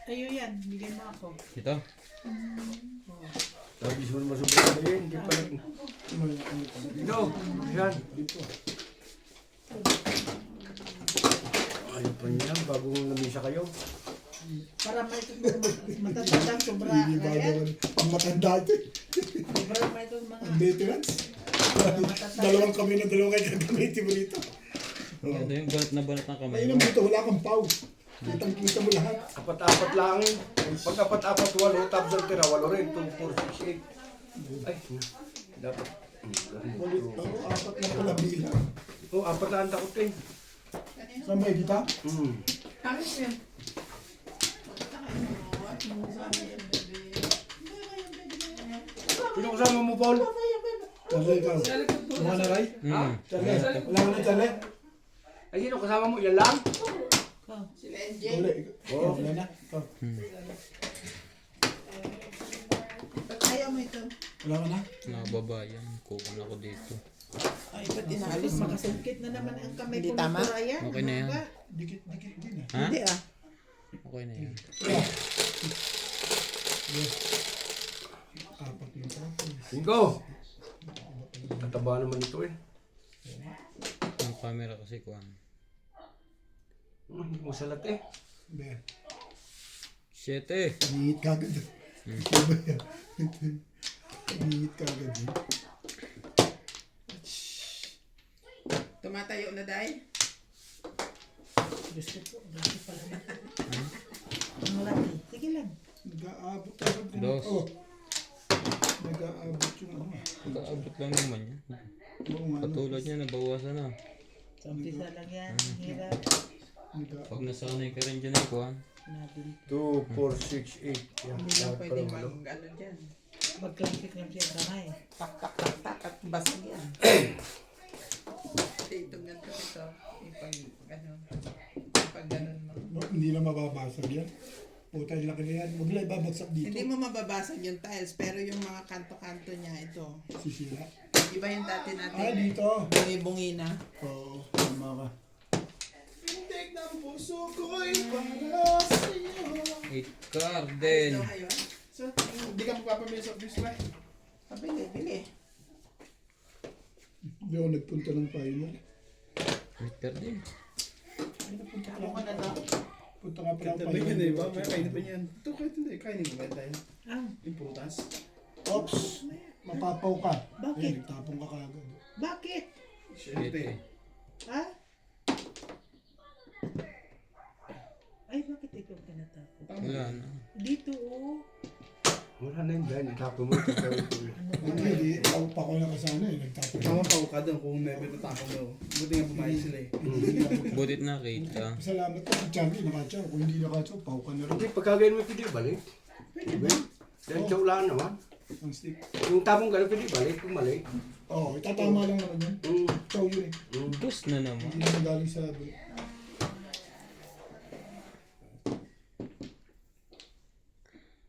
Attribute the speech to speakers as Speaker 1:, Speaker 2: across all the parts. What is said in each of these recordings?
Speaker 1: Sa'yo yan, bigyan mo ako.
Speaker 2: Ito?
Speaker 3: Sabi mo naman sobrang na yun, hindi pa rin. Ito, yan. Ayaw pa niya, bagong namisa kayo.
Speaker 1: Para may matatandang sobra.
Speaker 4: Hindi ba naman pang matanda ito?
Speaker 1: Para may itong mga
Speaker 4: Ang veterans. Dalawang kami na dalawang kayo gagamitin mo rito.
Speaker 2: Ito yung balat na balat ng kamay
Speaker 4: Ayun
Speaker 2: mo.
Speaker 4: ang dito, wala kang pau. Kitang-kita mo lahat.
Speaker 3: Apat-apat lang. Pag apat-apat, walo, tapos ang tira, walo rin. 2, 4, 6, 8. Ay, dapat.
Speaker 4: Ulit, apat na pala bilang.
Speaker 3: Oh, apat na ang takot eh.
Speaker 4: Saan ba kita?
Speaker 1: Alis yun.
Speaker 3: Sino kasama mo, Paul?
Speaker 4: Charlie, ikaw. Mga naray? Charlie, wala mo na Charlie?
Speaker 3: Ay, sino kasama mo? Yan lang?
Speaker 1: Sila NJ.
Speaker 4: Uli, ikaw. Wala na. Ikaw.
Speaker 1: Ba't ayaw mo ito?
Speaker 4: Wala ka na?
Speaker 2: Nakababayan. Kukuha ako dito.
Speaker 1: Ay, ba't inaalis? Makasungkit na naman ang kamay
Speaker 5: Hindi
Speaker 1: ko.
Speaker 5: tama?
Speaker 2: Okay na yan.
Speaker 4: Dikit-dikit din ah.
Speaker 2: Ha?
Speaker 5: Hindi ah.
Speaker 2: Okay na yan.
Speaker 4: Apat yung tapos.
Speaker 3: Bingo! Tataba naman ito eh.
Speaker 2: Ang camera kasi kuhan.
Speaker 3: Hindi mo salat eh.
Speaker 4: Ben,
Speaker 2: 7.
Speaker 4: hihit ka agad. Diba yan? Hihit ka agad.
Speaker 5: Tumatayo na dahil.
Speaker 1: Gusto ko. Gusto pala na. Ang laki. Sige lang.
Speaker 4: Nag-aabot agad. din.
Speaker 2: Dos.
Speaker 4: Oh. Nag-aabot yung ano.
Speaker 2: Nakaabot lang naman yan.
Speaker 4: Oo nga, no?
Speaker 2: Katulad niya, nabawasan na.
Speaker 1: Sa umpisa lang yan. Hirap.
Speaker 4: Nag-aabot.
Speaker 2: Pag nasanay ka rin dyan ay kuhan.
Speaker 1: Natin.
Speaker 3: 2, 4, 6, 8. Yan,
Speaker 5: Hindi lang
Speaker 3: dapat
Speaker 5: pwede
Speaker 3: pala
Speaker 5: mag ano dyan.
Speaker 1: Magklampi-klampi ang kamay.
Speaker 5: Tak tak tak tak at basag yan. Ito ganito ito. Ipag ano. Ipag ganun mo.
Speaker 4: Oh, hindi na mababasag yan. Puta, laki na yan. Huwag lang ibabagsak dito.
Speaker 5: Hindi mo mababasag yung tiles pero yung mga kanto-kanto niya ito.
Speaker 4: Sisira.
Speaker 5: Iba yung dati natin.
Speaker 4: Ah, dito.
Speaker 5: Bungi-bungi na.
Speaker 4: Oo, tama ka. Tindig ng puso ko'y para sa'yo.
Speaker 2: 8 garden.
Speaker 5: Ito ngayon.
Speaker 4: So, hindi ka magpapamili sa office ba?
Speaker 5: Pabili, bili.
Speaker 4: Hindi ako nagpunta ng final.
Speaker 2: Meter din.
Speaker 5: Ako ko na to.
Speaker 4: Punta nga pala ang
Speaker 6: Tabi
Speaker 4: final.
Speaker 6: yan eh, ba? May kainin pa niyan. Ito kahit hindi, kainin ko ba tayo?
Speaker 1: Ah,
Speaker 6: Yung prutas.
Speaker 4: Ops, mapapaw ka.
Speaker 1: Bakit?
Speaker 4: Ayun, nagtapong ka kagad.
Speaker 1: bakit?
Speaker 6: Siyempre.
Speaker 2: 7.
Speaker 1: Ha? Ay, bakit ikaw pinatapos?
Speaker 2: Wala na.
Speaker 1: Dito, oh.
Speaker 3: Wala na yun dahil. Itapon mo ito.
Speaker 4: Hindi, tawag pa ko na kasana eh. Nagtapong
Speaker 6: Tama pa ka doon kung may pinatako daw. Buti nga pumayag sila eh.
Speaker 2: Butit nakita.
Speaker 4: Salamat po si Charlie, nakatsaw. Kung hindi nakatsaw, paw ka na rin.
Speaker 3: Hindi, pagkagayin mo pwede balik.
Speaker 1: Pwede ba?
Speaker 3: Dahil chow lang naman.
Speaker 4: Ang stick.
Speaker 3: Yung tapong gano'n pwede balik, kung mali.
Speaker 4: Oo, itatama lang naman yun.
Speaker 3: Mm.
Speaker 4: Chow yun eh.
Speaker 2: Dos na naman.
Speaker 4: Hindi naman galing sa...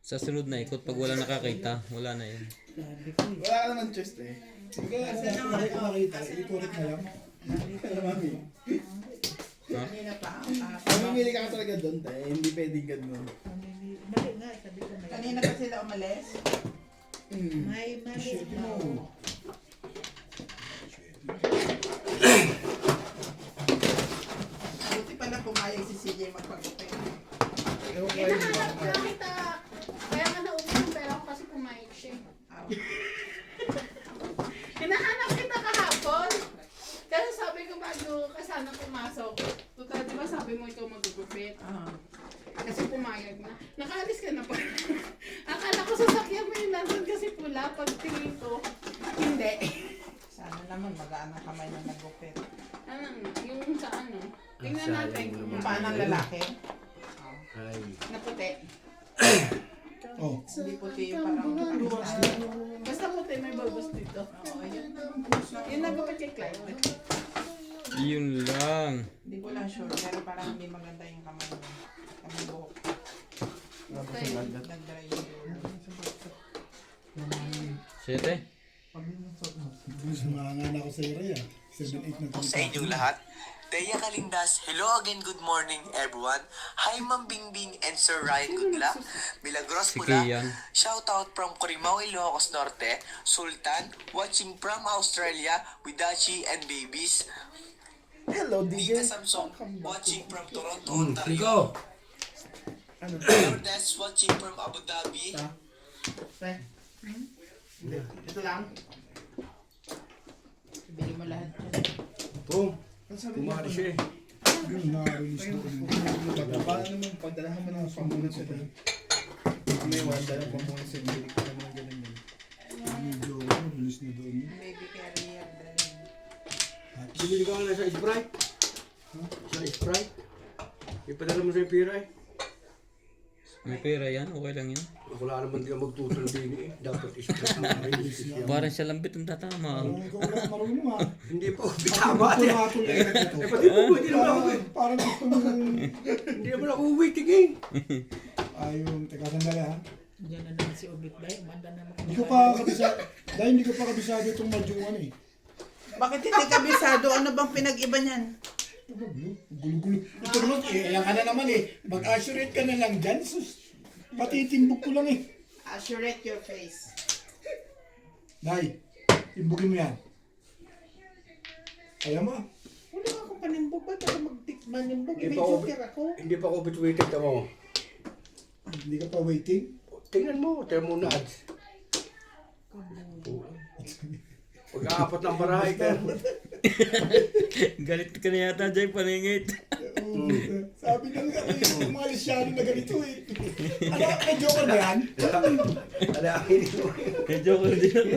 Speaker 2: Sa sunod na ikot, pag wala nakakita, wala na yun.
Speaker 1: Sabi ko, eh.
Speaker 6: Wala ka naman chest eh.
Speaker 4: Nakita, ikurit na lang.
Speaker 6: Kaya mami.
Speaker 2: Ha?
Speaker 5: Kanina pa.
Speaker 6: Mamimili ka talaga doon tayo. Hindi pwedeng gano'n.
Speaker 1: Mali nga, sabi ko may.
Speaker 5: Kanina pa sila umalis.
Speaker 1: May mali.
Speaker 4: Shit mo.
Speaker 5: Buti pala pumayag si CJ magpagupit.
Speaker 6: Ewan ko
Speaker 7: Hinahanap ka kita. Kaya nga nauwi yung pera ko kasi pumayag siya. Hinahanap kita kahapon. Kasi sabi ko bago ka sana pumasok. Total, di ba sabi mo ikaw magugupit? Kasi pumayag na. Nakaalis ka na pa. Akala ko sasakyan mo yung nandun kasi pula. Pag tingin ko, hindi.
Speaker 5: Sana naman magaan ang kamay na nagupit.
Speaker 7: Ano, yung sa ano. Tingnan natin kung
Speaker 5: Yung paan ng lalaki.
Speaker 3: Ay.
Speaker 7: na puti.
Speaker 4: Oh.
Speaker 5: Hindi puti yung parang
Speaker 7: Basta puti, may bulbos dito.
Speaker 5: Oo, yun.
Speaker 7: Yun nagupit kay Clyde.
Speaker 2: Yun lang.
Speaker 5: Hindi ko lang sure, pero parang hindi maganda yung kamay mo. Kamay buhok. Nag-dry yung buhok.
Speaker 2: 7.
Speaker 4: Sumangan ako sa area. 7-8 na
Speaker 8: Sa inyong lahat, Thea Kalindas, hello again, good morning everyone. Hi Ma'am Bingbing and Sir Ryan Gudla. Milagros
Speaker 2: Si
Speaker 8: Pula.
Speaker 2: Kian.
Speaker 8: Shout out from Corimao, Ilocos Norte. Sultan, watching from Australia with Dachi and babies.
Speaker 6: Hello,
Speaker 8: Nita
Speaker 6: DJ.
Speaker 8: Samsung, watching from Toronto,
Speaker 3: Ikaw.
Speaker 8: Ontario. Lourdes, watching from Abu Dhabi.
Speaker 5: Ito lang. Bili mo lahat yan.
Speaker 3: Ito. Kumari siya eh.
Speaker 6: Yung na-release na rin. Paano naman pagdalahan mo ng pambunan sa doon? May wanda ng pambunan sa doon. Hindi ka naman ganun yun. Medyo release na doon.
Speaker 5: Maybe career.
Speaker 3: Bibili ka na sa Sprite. Sa Sprite. Ipadala mo sa yung pira eh.
Speaker 2: May pera yan, okay lang yan.
Speaker 3: Wala naman di ako magtutol din eh. Dapat Sprite na release siya.
Speaker 2: Parang siya lambit ang tatama.
Speaker 6: Parang ikaw lang marunong ha.
Speaker 3: Hindi pa bitama din. Eh pati po, hindi naman ako eh.
Speaker 6: Parang gusto mo ng...
Speaker 3: Hindi naman ako waiting eh.
Speaker 6: Ayun, teka sandali ha.
Speaker 1: Diyan na naman si Obit Bay. Umanda na
Speaker 6: Hindi ko pa kabisado. Dahil hindi ko pa kabisado itong madyungan eh.
Speaker 5: Bakit hindi kabisado? Ano bang pinag-iba niyan?
Speaker 6: Gulo-gulo. Ito naman, ayan ka na naman eh. Mag-assurate ka na lang dyan. Sus, patitimbok ko lang eh.
Speaker 5: Assurate your face.
Speaker 6: Nay, timbugin mo yan. Kaya mo.
Speaker 5: Wala akong panimbog. Ba't ako manimbog?
Speaker 3: Hindi
Speaker 5: May
Speaker 3: pa ako,
Speaker 5: joker ako.
Speaker 3: hindi pa ako bitwitted ako.
Speaker 6: Hindi ka pa waiting.
Speaker 3: Tingnan mo, tingnan mo na ads. Pag-aapat ng barahay ka.
Speaker 2: Galit ka na yata dyan, paningit.
Speaker 6: Oo, sabi na nga eh, mga Lisyano na ganito eh. Ano, may joker ba yan?
Speaker 3: Ala, hindi mo.
Speaker 2: Medyo ko din ako.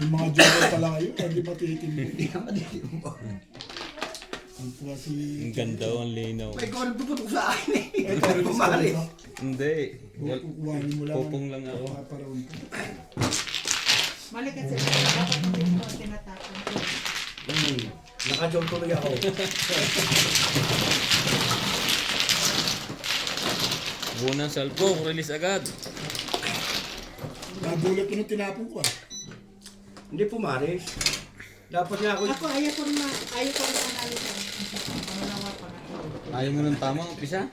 Speaker 6: Yung mga joker pala kayo, hindi pa titimbok.
Speaker 3: Hindi ka mo.
Speaker 6: Ang pula si...
Speaker 2: Ang ganda, ang linaw.
Speaker 3: May ikaw nagpuputok sa akin eh.
Speaker 6: Ito,
Speaker 3: Ikaw
Speaker 6: rin
Speaker 3: pumari.
Speaker 2: Hindi.
Speaker 6: Kukuhanin mo lang.
Speaker 2: Pupong lang ako.
Speaker 6: Paparoon ko.
Speaker 1: Mali kasi dapat hindi mo tinatapon.
Speaker 3: Naka-joke tuloy ako.
Speaker 2: Bunang salpok, release agad.
Speaker 6: Nagulat ko nung tinapon ko ah.
Speaker 3: Hindi pumaris. Dapat nga ako.
Speaker 1: Ako, ayaw ko na analisa. Ano nawa pa na.
Speaker 2: Ayaw mo ng tamang umpisa?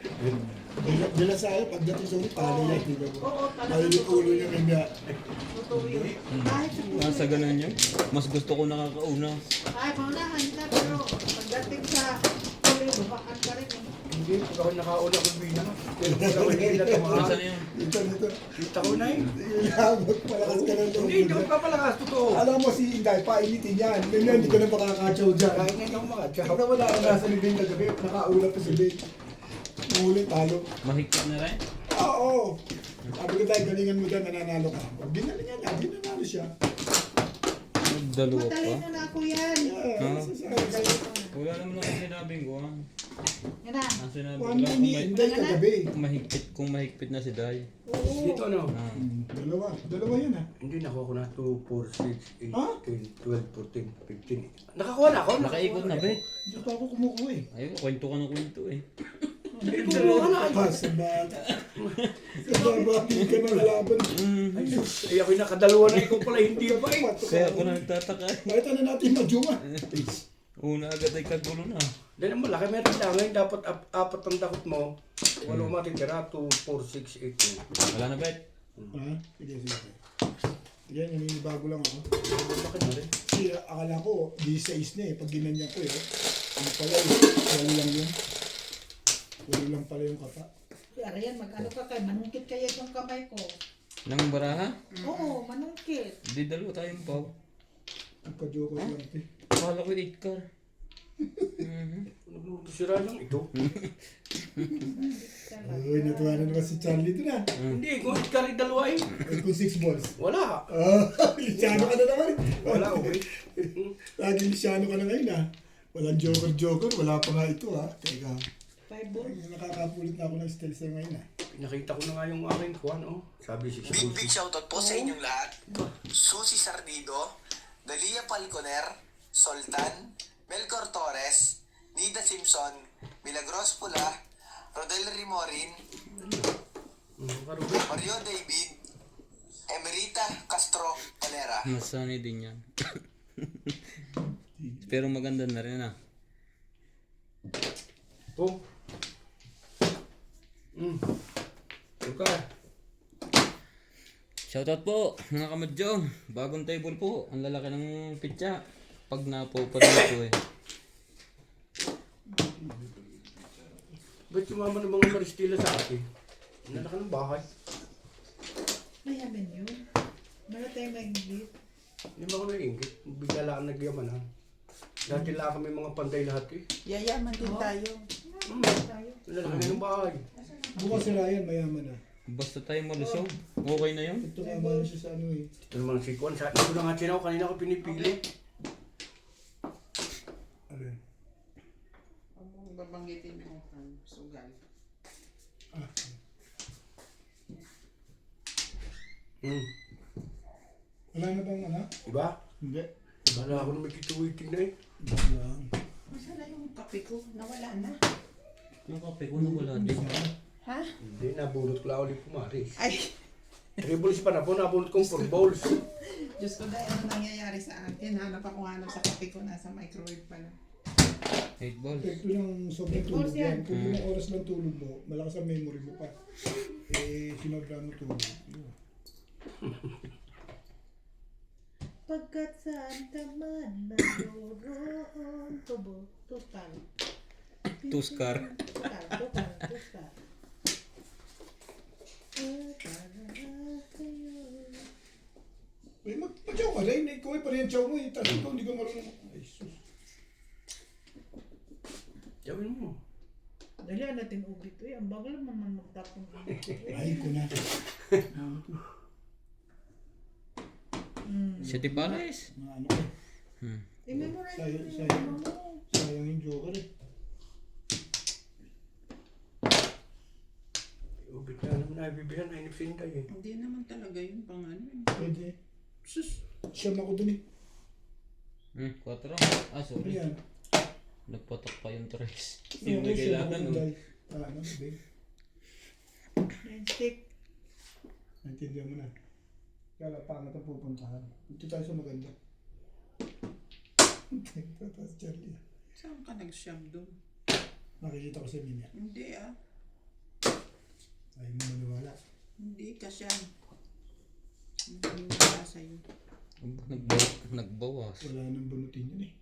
Speaker 6: Dila sa ayaw, pagdating sa ulit, talo niya.
Speaker 1: Oo, talaga.
Speaker 6: Ayaw yung ulo niya kanya.
Speaker 1: Totoo yun. Kahit sa puso.
Speaker 2: Nasa ganun yun. Mas gusto ko nakakauna.
Speaker 1: Ay, maunahan ka, pero pagdating sa tuloy, bakaan ka rin eh.
Speaker 3: Hindi, pag ako nakauna ko bina. Pero pag ako hindi na tumakas.
Speaker 2: Nasaan yun?
Speaker 6: Ito.
Speaker 3: Kita ko na eh.
Speaker 6: Ilabot, palakas ka ng loob.
Speaker 3: Hindi, hindi ko papalakas. Totoo.
Speaker 6: Alam mo si Inday, painitin yan. Ganyan, hindi ka na makakachaw dyan.
Speaker 3: Kahit na hindi ako makatsaw.
Speaker 6: Tignan mo na ang nasa ni Ben kagabi, nakaula pa si Ben. Ulit, talo.
Speaker 2: Mahigpit na rin?
Speaker 6: Oo. Sabi ko tayo, galingan mo dyan, nananalo ka. Ginala niya lang, ginanalo siya.
Speaker 2: Dalawa pa.
Speaker 1: Matalino na ako yan.
Speaker 2: Wala naman ako sinabing ko.
Speaker 1: Yan na.
Speaker 2: Ang sinabi ko
Speaker 6: One
Speaker 2: lang
Speaker 6: ni Inday kagabi.
Speaker 2: kung mahigpit na si Day.
Speaker 3: Dito ano?
Speaker 2: Ah.
Speaker 6: Dalawa yan ah.
Speaker 3: Hindi, nakuha ko na 2, 4, 6, 8,
Speaker 6: Ha?
Speaker 3: 10, 12, 14, 15. Nakakuha na ako.
Speaker 2: Nakaikot na, Bet.
Speaker 6: Hindi pa ako kumukuha eh.
Speaker 2: Ayun, kwento ka ng kwento eh.
Speaker 3: Kumuha na.
Speaker 6: Sa bata. Sa bata, hindi ka na nalaban.
Speaker 3: Ay, sus. Ay, ako'y nakadalawa na. Ikaw pala hindi pa eh.
Speaker 2: Kaya ako na nagtataka.
Speaker 6: Nakita na natin madyunga.
Speaker 2: Una agad ay kagulo na.
Speaker 3: Dahil ang malaki meron lang. Ngayon dapat apat ang dakot mo. Walo matitira. 2, 4, 6, 8.
Speaker 2: Wala na, Bet.
Speaker 6: Ha? Sige. Yan, bago lang ako.
Speaker 3: Bakit na rin?
Speaker 6: Kasi akala ko, D6 na eh. Pag ginanyan ko eh. Ano pala eh. Walo lang yun. Walo lang pala yung kata.
Speaker 1: Ariyan, mag-ano ka kayo, manungkit kayo itong kamay ko.
Speaker 2: Nang baraha?
Speaker 1: Oo, manungkit.
Speaker 2: Di dalawa tayong paw.
Speaker 6: Nagka-joke lang eh.
Speaker 2: Akala ko 8 car.
Speaker 3: Sira lang ito.
Speaker 6: Uy, natuwa na naman si Charlie doon ah.
Speaker 3: Hindi, kung ikari dalawa eh.
Speaker 6: Ay, kung 6 balls.
Speaker 3: Wala.
Speaker 6: Lisyano ka na naman.
Speaker 3: Wala, okay.
Speaker 6: Laging lisyano ka na ngayon ah. Walang joker, wala pa nga ito ah. Teka.
Speaker 1: 5 balls.
Speaker 6: Nakakapulit na ako ng stealth ngayon ah.
Speaker 3: Nakita ko na nga yung aking kuwan, oh. Sabi si
Speaker 8: Big shoutout po sa inyong lahat. Susi Sardido, Dalia Falconer, Sultan, Melcor Torres, Nida Simpson, Milagros Pula, Rodel Rimorin, Mario David, Emerita Castro Calera.
Speaker 2: Masani din yan. Pero maganda na rin ah.
Speaker 3: Oh. Luka.
Speaker 2: Shoutout po mga kamadyong. Bagong table po. Ang lalaki ng pitsa. Pag napo pa dito eh.
Speaker 3: Ba't sumama ng mga maristila sa akin? Nalaka ng bahay.
Speaker 1: Mayaman yun. Mara tayo mag-git.
Speaker 3: Hindi ba ako naiingit? Bigla lang nagyaman ha. Dati lang kami mga panday lahat eh.
Speaker 5: Yayaman din tayo.
Speaker 3: Nalaka na ng bahay.
Speaker 6: Bukas si Ryan, mayaman na.
Speaker 2: Basta tayo malusog. Okay na yun.
Speaker 6: Ito nga ba siya sa ano eh.
Speaker 3: Ito naman si Kwan. Ito na nga sinaw. Kanina ko pinipili.
Speaker 6: Ano yun?
Speaker 5: Ang mong babanggitin mo ang sugal.
Speaker 6: Ah, wala na bang ano?
Speaker 3: Diba?
Speaker 6: Hindi.
Speaker 3: Bala ako na may kituwiting na eh.
Speaker 6: Lang.
Speaker 5: Masa na yung kape ko? Nawala na.
Speaker 2: Yung kape ko na wala din.
Speaker 5: Ha?
Speaker 3: Hindi, nabunot ko lang ulit pumaris.
Speaker 5: Ay!
Speaker 3: 3 bowls pa na po. Nabunot kong 4 bowls.
Speaker 5: Diyos ko, dahil ano nangyayari sa akin. Hanap sa kape ko. Nasa microwave pala.
Speaker 2: 8 balls.
Speaker 6: Epekto ng sobrang tulog yan. Kung ilang oras lang tulog mo, malakas ang memory mo pa. Eh, sinobra mo tulog. Yun.
Speaker 1: Pagkat saan ka man naroroon, tubo, total.
Speaker 2: Tuskar.
Speaker 1: Total.
Speaker 6: Eh, mag-chow ka rin. Ikaw eh, parang chow mo eh. Tapos ikaw hindi ka marunong. Ay, sus.
Speaker 3: Gawin mo.
Speaker 1: Dali natin ubi to eh. Ang bagal naman magtapon.
Speaker 6: Ay, ko na.
Speaker 2: City Palace.
Speaker 6: Mga ano ko.
Speaker 1: I-memorize mo
Speaker 6: Sayang.
Speaker 1: yung mo.
Speaker 6: Sayang yung joker eh.
Speaker 3: Ubit na naman nabibihan. Ay, nipsintay eh.
Speaker 5: Hindi naman talaga yun pang ano.
Speaker 6: Pwede. Sus. Siyam ako dun eh.
Speaker 2: 4. Ah,
Speaker 6: Ano
Speaker 2: sorry.
Speaker 6: yan?
Speaker 2: Nagpatak pa yung tres.
Speaker 6: Okay,
Speaker 2: Yung may
Speaker 6: siyam
Speaker 2: kailangan
Speaker 6: ako
Speaker 2: nun.
Speaker 6: dun. Ano, babe?
Speaker 1: Stick.
Speaker 6: Naintindihan mo na. Kaya pangat ang pupuntahan. Dito tayo sa maganda. Tapos Charlie.
Speaker 5: Saan ka nag-sham doon?
Speaker 6: Nakikita ko sa linya.
Speaker 5: Hindi ah.
Speaker 6: Ayaw mo maniwala.
Speaker 5: Hindi ka siya. Hindi wala sa'yo.
Speaker 2: Nagbawas.
Speaker 6: Wala nang bunutin yun eh.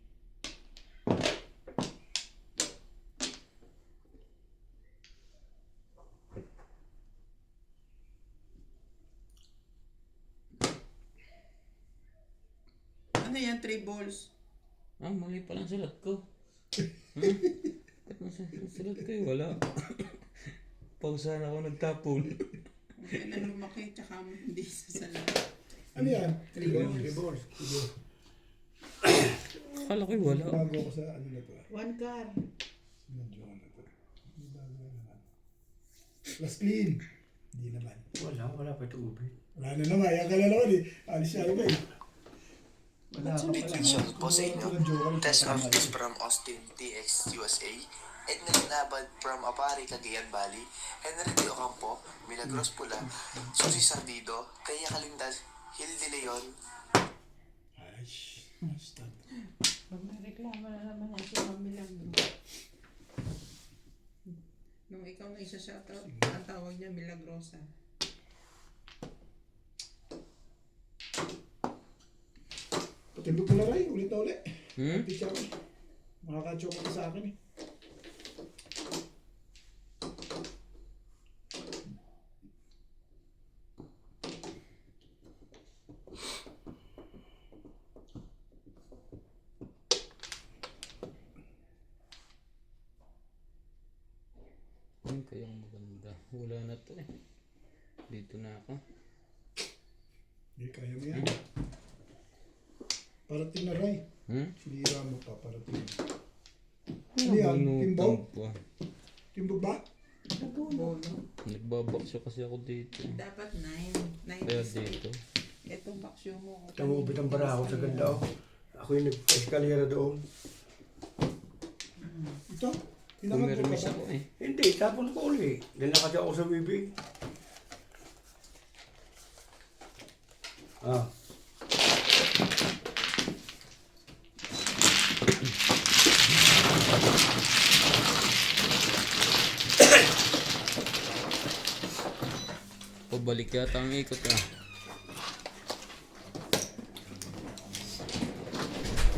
Speaker 5: Ano yan? 3 balls?
Speaker 2: Ah, mali pa lang sulat ko. Sulat ko eh, wala. Pausahan ako nagtapon.
Speaker 5: Huwag na lumaki tsaka hindi sa salat.
Speaker 6: Ano yan?
Speaker 3: 3 balls.
Speaker 2: Akala ko eh, wala.
Speaker 6: Bago ako sa ano na to.
Speaker 1: One car.
Speaker 6: Medyo ano to. Hindi bago na naman. Last clean. Hindi naman.
Speaker 3: Wala pa ito ubit.
Speaker 6: Wala na naman. Yan ka na naman eh. Alis siya iba eh.
Speaker 3: Wala pa pala.
Speaker 8: Shoutout po sa inyo.
Speaker 6: Walang joker.
Speaker 8: Test of this from Austin, TX, USA. Edna Nabad from Apari, Cagayan Valley. Henry De Ocampo, Milagros Pula, Susi Sardido, Kaya Kalindad, Hilde Leon.
Speaker 6: Ay, basta.
Speaker 5: Pag nareklamo na naman yan sa kamilang. Nung ikaw na isa-shoutout, ang tawag niya Milagrosa.
Speaker 6: Patimbog ko na rin. Ulit na ulit.
Speaker 2: Hmm?
Speaker 6: Hindi siya ako. Makaka-choke ka sa akin eh.
Speaker 2: Ano kayang maganda? Wala na to eh. Dito na ako.
Speaker 6: Hindi, kaya mo yan. Parating na Ray. Sinira mo pa, parating. Ano yan? Timbog?
Speaker 2: pa.
Speaker 6: Timbog ba?
Speaker 5: Bono.
Speaker 2: Nagbabakso kasi ako dito.
Speaker 5: Dapat 9. 9
Speaker 2: Kaya dito.
Speaker 5: Itong baksyo mo.
Speaker 3: Tama ubit ang bara ako sa ganda oh. Ako yung nag-eskalera doon.
Speaker 6: Ito? Pinangat mo
Speaker 2: Pumirmis
Speaker 6: pa
Speaker 2: ako
Speaker 6: ba?
Speaker 2: eh.
Speaker 3: Hindi, tapon ko uli. Dahil nakadya ako sa bibig. Ah.
Speaker 2: Pabalik yata ang ikot ah.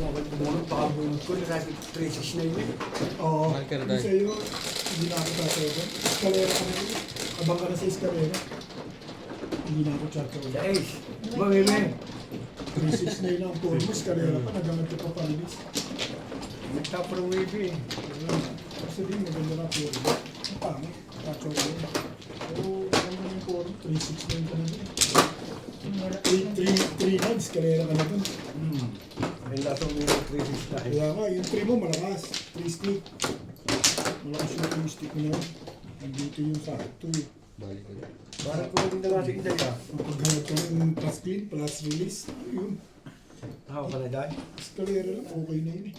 Speaker 3: Bakit bumunod, baka bunod ko, nilagay 369 yun.
Speaker 6: Oo.
Speaker 2: Mahal ka na
Speaker 6: Yung
Speaker 2: tayo.
Speaker 6: sa'yo, hindi na ako tatawa. Eskalera ka na rin. Abang ka na sa eskalera. Hindi na ako tatawa.
Speaker 3: Sa Ace, mamime.
Speaker 6: 369 lang po mo, eskalera pa, nagamit ka pa parilis.
Speaker 3: Nagtapos ng wavy eh.
Speaker 6: Kasi din, maganda na po. Ang pangit, tatawa ko. Pero, maganda yung po, 369 ka na din. 3 months, eskalera ka na dun.
Speaker 3: Ay, lahat ng mga 369.
Speaker 6: Kaya nga, yung 3 mo malakas. 3 stick. Malakas yung 3 stick mo na yun. Nandito yung sakto eh.
Speaker 2: Balik ko.
Speaker 3: Parang kung hindi na kasi inday ah.
Speaker 6: Ang paghanap ka ng plus clean, plus release, yun.
Speaker 3: Ako ka na dahil.
Speaker 6: Eskalera lang, okay na yun eh.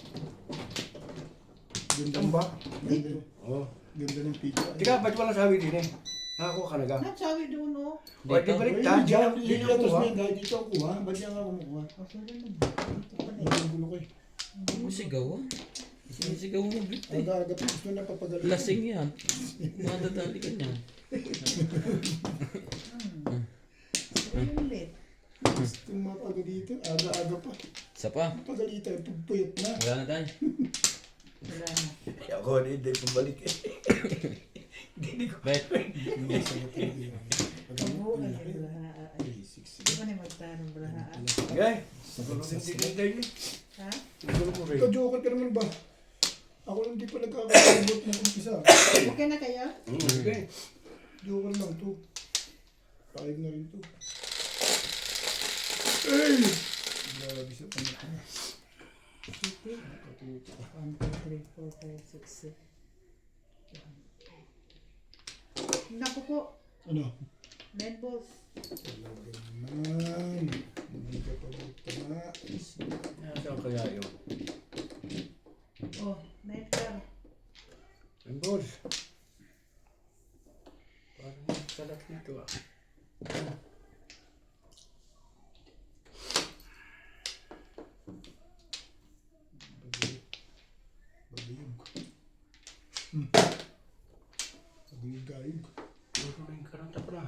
Speaker 6: Ganda
Speaker 3: Ano ba?
Speaker 6: Ganda,
Speaker 3: Oo.
Speaker 6: ganda ng pizza.
Speaker 3: Tika, ba't wala sabi din eh? Nakakuha ka na ka.
Speaker 1: Nagsabi doon, oh.
Speaker 3: O, di balik
Speaker 6: Ay,
Speaker 3: ta.
Speaker 6: dyan,
Speaker 3: Di
Speaker 6: yung
Speaker 3: na
Speaker 6: yatos
Speaker 3: kuha.
Speaker 6: na yun, dahil dito ako kumuha. Ba't niya nga kumuha? Ang gulo ko eh.
Speaker 2: Masigaw ah. Masigaw mo bit eh.
Speaker 6: Aga-aga pa gusto na papagalit.
Speaker 2: Lasing yan. Madadali ka niyan.
Speaker 1: Ulit.
Speaker 6: Gusto mapaga dito, aga-aga pa.
Speaker 2: Isa pa.
Speaker 6: Pagalitan, pagpuyat na.
Speaker 2: Wala na tayo.
Speaker 1: Wala na.
Speaker 3: Ako, hindi pabalik eh. Hindi ko.
Speaker 2: Bet.
Speaker 6: Hindi sa matindi.
Speaker 1: Oo, ano, balahaan. Di ba na magtanong balahaan?
Speaker 3: Okay. Siguro hindi ko inday eh.
Speaker 1: Ha?
Speaker 3: Siguro ko rin.
Speaker 6: Ikaw, joker ka naman ba? Ako lang di pa nagkakabot ng umpisa.
Speaker 1: Okay na kayo?
Speaker 3: Okay.
Speaker 6: Joker lang to. Paig na rin to. Ay! Grabe sa panak na.
Speaker 1: 1, 2, 3, 4, 5, 6, 7. Naku po,
Speaker 6: Ano?
Speaker 1: Red Bulls.
Speaker 6: Talaga naman. Hindi ka pa tama.
Speaker 3: Saan kaya yun?
Speaker 1: Oh, night car.
Speaker 3: Ang boss. Parang salat nito ah.
Speaker 6: Bagayog. Bagayog-gayog.
Speaker 3: Puro rin karanta pa.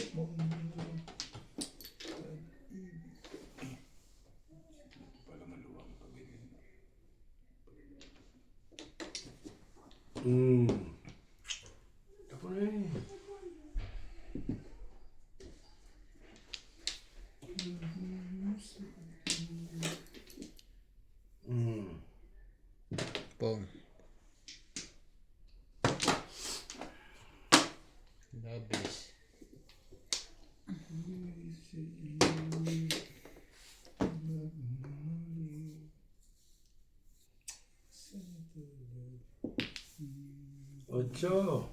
Speaker 3: Tapos na eh.
Speaker 2: Pong. Labis.
Speaker 3: Ocho.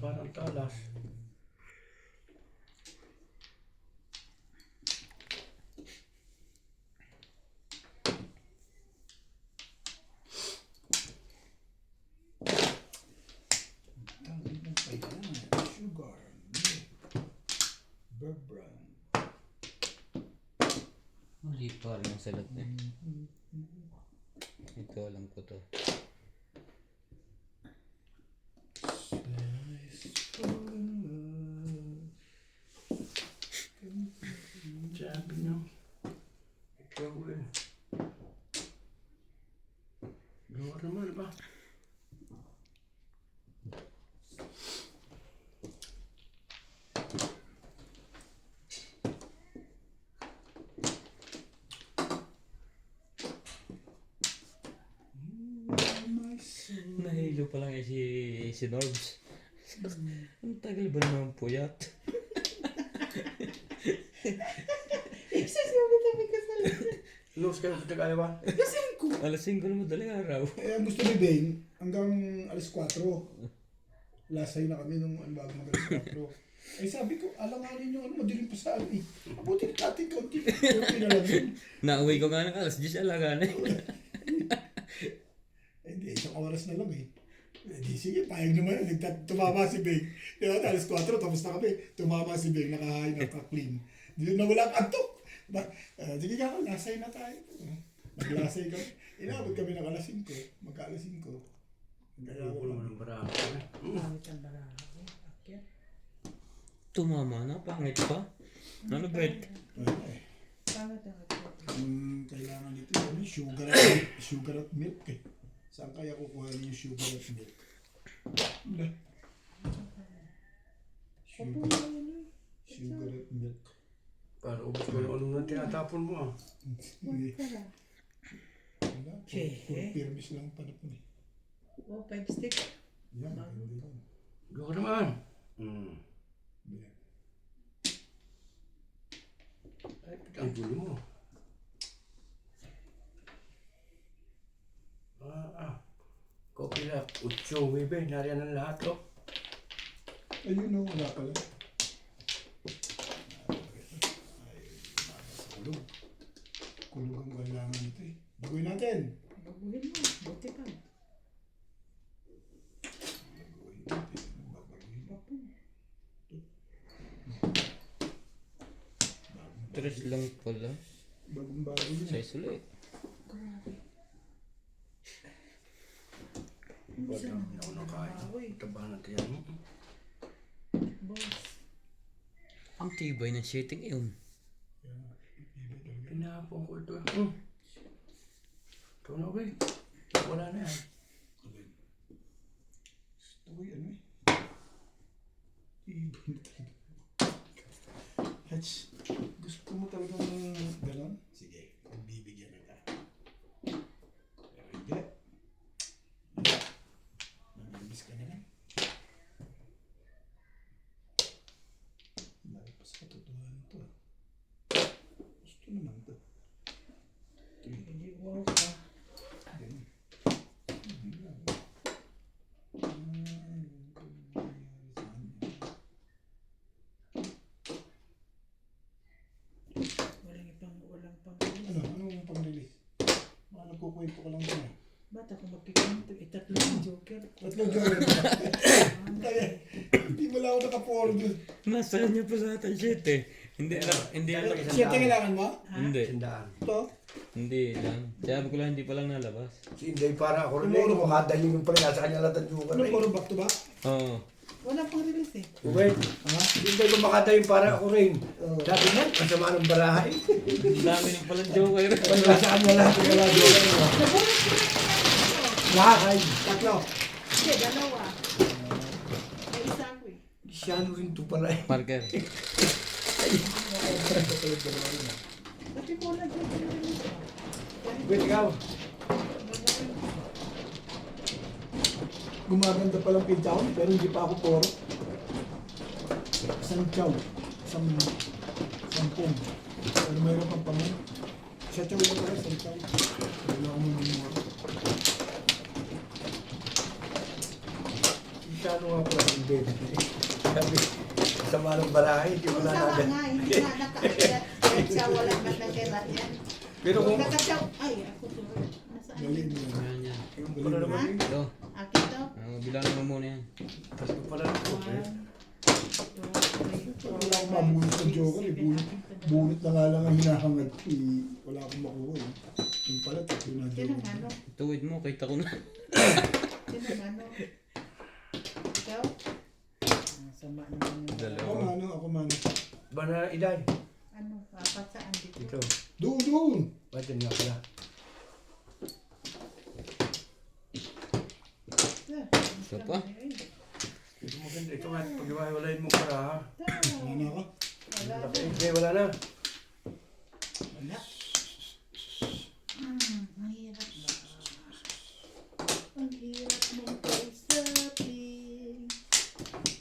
Speaker 3: Parang talas.
Speaker 6: Sugar. Bourbon.
Speaker 2: Mali pa rin ang salat eh. Ito alam ko to.
Speaker 3: Sabi niyo. Ikaw eh. Gawa naman ba?
Speaker 2: Nahilo pa lang si Norbs. Ang tagal ba naman puyat?
Speaker 1: Sabi tabi ka sa lahat.
Speaker 3: Lose kayo sa kaya ba?
Speaker 2: Alas 5 na madaling araw.
Speaker 6: Eh, ang gusto ni Beng, hanggang alas 4. Lasay na kami nung bago mag-alas 4. Eh sabi ko, alanganin yung madilim pa sa amin. Mabuti na natin kaunti. Kaunti na lang yun.
Speaker 2: Nauwi ko nga ng alas 10 alaga na.
Speaker 6: Eh, hindi, isang oras na lang eh. Eh, di sige, payag naman. Tumama si Beng. Di ba, alas 4, tapos na kami. Tumama si Beng, nakahain, naka-clean. Di na wala ang antok. Sige ka, lasay na tayo. Naglasay kami. Inabot kami ng alas 5. Magka-alas 5. Kaya
Speaker 3: Ayoko naman ng baraha.
Speaker 2: Tumama na, pangit pa. Ano bet?
Speaker 6: Kailangan dito sugar at milk eh. Saan kaya kukuha niyo yung sugar at milk? Wala. Sugar at milk.
Speaker 3: Para ubos ko yung anong tinatapon mo ah.
Speaker 6: Hindi. Wala. Puro pirmis lang ang panapon eh.
Speaker 5: Oh, 5 stick.
Speaker 6: Yan, hindi yan.
Speaker 3: Gawin ko naman.
Speaker 6: Yan.
Speaker 3: Ay, ang gulo mo. Kopi na, 8, 9, nariyan ang lahat oh.
Speaker 6: Ayun o, wala pala. Kulog. Kulog ang kailangan nito eh. Baguhin natin.
Speaker 5: Baguhin mo. Buti pa.
Speaker 6: Baguhin natin. Baguhin.
Speaker 2: Tres lang pala.
Speaker 6: Bagong bago yun.
Speaker 2: Size ulit.
Speaker 3: Ba't ang ako nakain? Taba natin yan.
Speaker 5: Boss.
Speaker 2: Ang tibay ng shitting yun.
Speaker 3: Pinapong ko ito. Ito na okay. Wala na yan.
Speaker 6: Gusto ko yan eh. Ibig na talaga. Hatch, gusto mo talaga ng gano'n? Sige, bibigyan kita. Pero hindi. Nabibis ka na lang. Lalo pa sa katotohanan to. Gusto naman to.
Speaker 5: Hindi wow ka.
Speaker 6: Ganun.
Speaker 5: Walang pang.
Speaker 6: Anong pang-release? Mga nagkukwento ka lang dyan.
Speaker 5: Ba't ako magkikwento? Itatlo yung Joker.
Speaker 6: Tatlong gawin ba? Kaya, hindi mo lang ako nakaporm dun.
Speaker 2: Nasa kanya pa sa atin shit eh. Hindi lang.
Speaker 6: Siya kailangan mo?
Speaker 2: Hindi.
Speaker 3: Sindaan.
Speaker 6: Ito?
Speaker 2: Hindi lang. Sabi ko lang hindi pa lang nalabas.
Speaker 3: Si Inday para ako rin eh. Makadali yung pala nasa kanya lahat ang jukan
Speaker 6: Ano
Speaker 3: eh.
Speaker 6: puro back to back?
Speaker 2: Oo.
Speaker 5: Wala pang release eh.
Speaker 3: Wait. Inday ko makadali para ako rin. Sabi niya, masama ng baraha eh.
Speaker 2: Ang dami ng palang joker.
Speaker 3: Pag nasa kanya lahat yung wala jukan. Lahat. Ay,
Speaker 6: Tatlo.
Speaker 5: Hindi, dalawa. May isa ako eh.
Speaker 3: siya ano rin to pala eh.
Speaker 2: Marker.
Speaker 5: Pati ko na dyan.
Speaker 3: Wait, ikaw.
Speaker 6: Gumaganda palang pintaw, pero hindi pa ako poro. Isang chow. Sampung. Pero mayroon pang pamun. Sa chow na pala, isang chow. Wala akong mamumura.
Speaker 3: Siya ano nga pala yung bed. Sabi, sama ng barahe, hindi mo
Speaker 1: Kung
Speaker 3: na
Speaker 1: sawa
Speaker 3: agad.
Speaker 1: nga, hindi nga nakaakyat. Kahit siya wala na natira yan.
Speaker 3: Pero kung,
Speaker 1: Nakasaw, ay, ako sorry. Nasaan?
Speaker 6: Galing mo.
Speaker 2: Ayan yan.
Speaker 3: yung pala naman yun.
Speaker 2: Ito.
Speaker 1: Akin to?
Speaker 2: Bilangin mo muna yan.
Speaker 3: Tapos ko pala ito eh.
Speaker 6: Wala akong mabunot ng joker eh. Bunot na nga lang ang hinahangad ko eh. Wala akong makuha eh. Yung pala, tatlo na
Speaker 1: Sino
Speaker 6: joker.
Speaker 1: ano?
Speaker 2: Tuwid mo, kita ko na.
Speaker 1: Sino ano? Ikaw?
Speaker 5: Sama naman yung
Speaker 2: Dalawa.
Speaker 6: Ako mano.
Speaker 3: Ba na iday?
Speaker 1: Ano? Apat saan dito?
Speaker 3: Ito.
Speaker 6: Doon!
Speaker 3: Ba't yan nga pala?
Speaker 2: Isa pa.
Speaker 3: Ito maganda. Ito nga, pag-iwalayin mo para ha.
Speaker 6: Ano ako?
Speaker 1: Wala.
Speaker 3: Okay, wala na.
Speaker 6: Wala.
Speaker 1: Mahirap na. Ang hirap mong kausapin.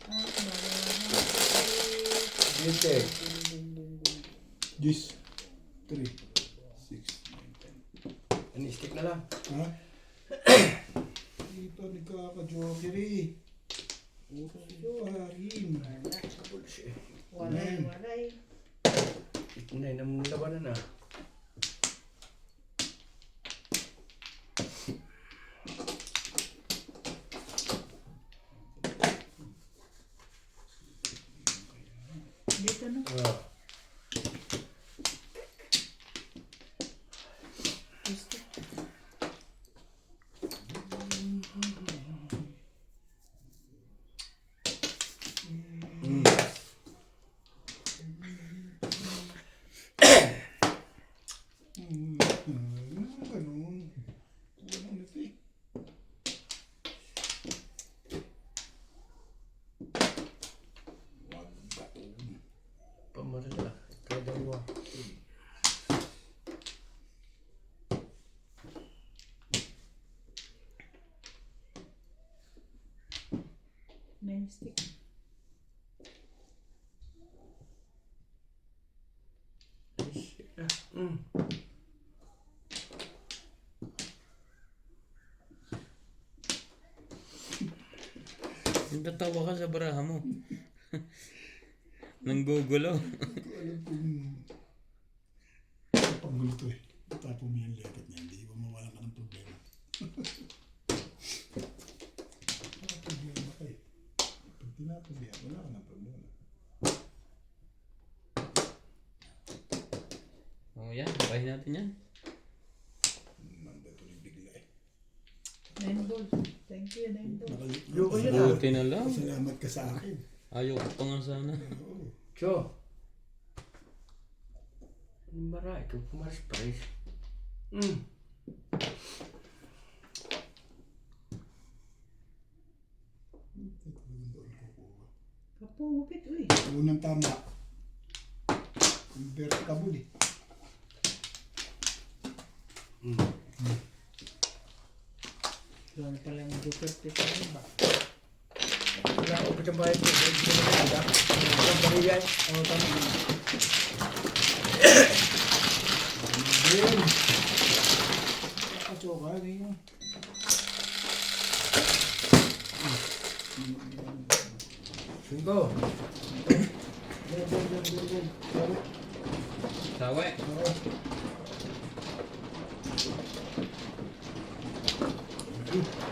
Speaker 1: Ang marahapin.
Speaker 3: Dito.
Speaker 6: 10, 3, 6, 9, 10.
Speaker 3: Ano, stick na lang.
Speaker 6: Ha? Ito, nagkaka-joker eh. Puro harin.
Speaker 3: Bullshit.
Speaker 1: Walay.
Speaker 3: Ito na yun ang labanan na.
Speaker 5: dito na.
Speaker 3: Ah. dalawa.
Speaker 5: Nine stick.
Speaker 2: Nagtatawa ka sa baraha mo. Nanggugulo.
Speaker 6: Hindi ko alam kung pagulo to eh. Tapos mo yung legat niya, hindi mo mawalan ka ng problema. Wala problema ka eh. Pag tinapabaya, wala ka ng problema.
Speaker 2: Oh yan, bahay natin yan.
Speaker 6: Nandito rin bigla eh.
Speaker 5: Nine balls. Thank you, nine balls.
Speaker 3: Yoko yun ah.
Speaker 2: Buti na lang.
Speaker 6: Salamat ka sa akin.
Speaker 2: Ayaw ko pa nga sana.
Speaker 6: Oo.
Speaker 3: Cho. Ang bara, ito pumaras pares.
Speaker 5: Kapungupit, uy.
Speaker 6: Unang tama. Convert ka buli.
Speaker 5: Doon pala yung Duterte sa iba.
Speaker 3: Wala ako pa sa bahay ko. Hindi ko na nada. Ang bariyan.
Speaker 6: Oo, tama. Nakachoka, hindi mo.
Speaker 3: Sungko.
Speaker 2: Sawe.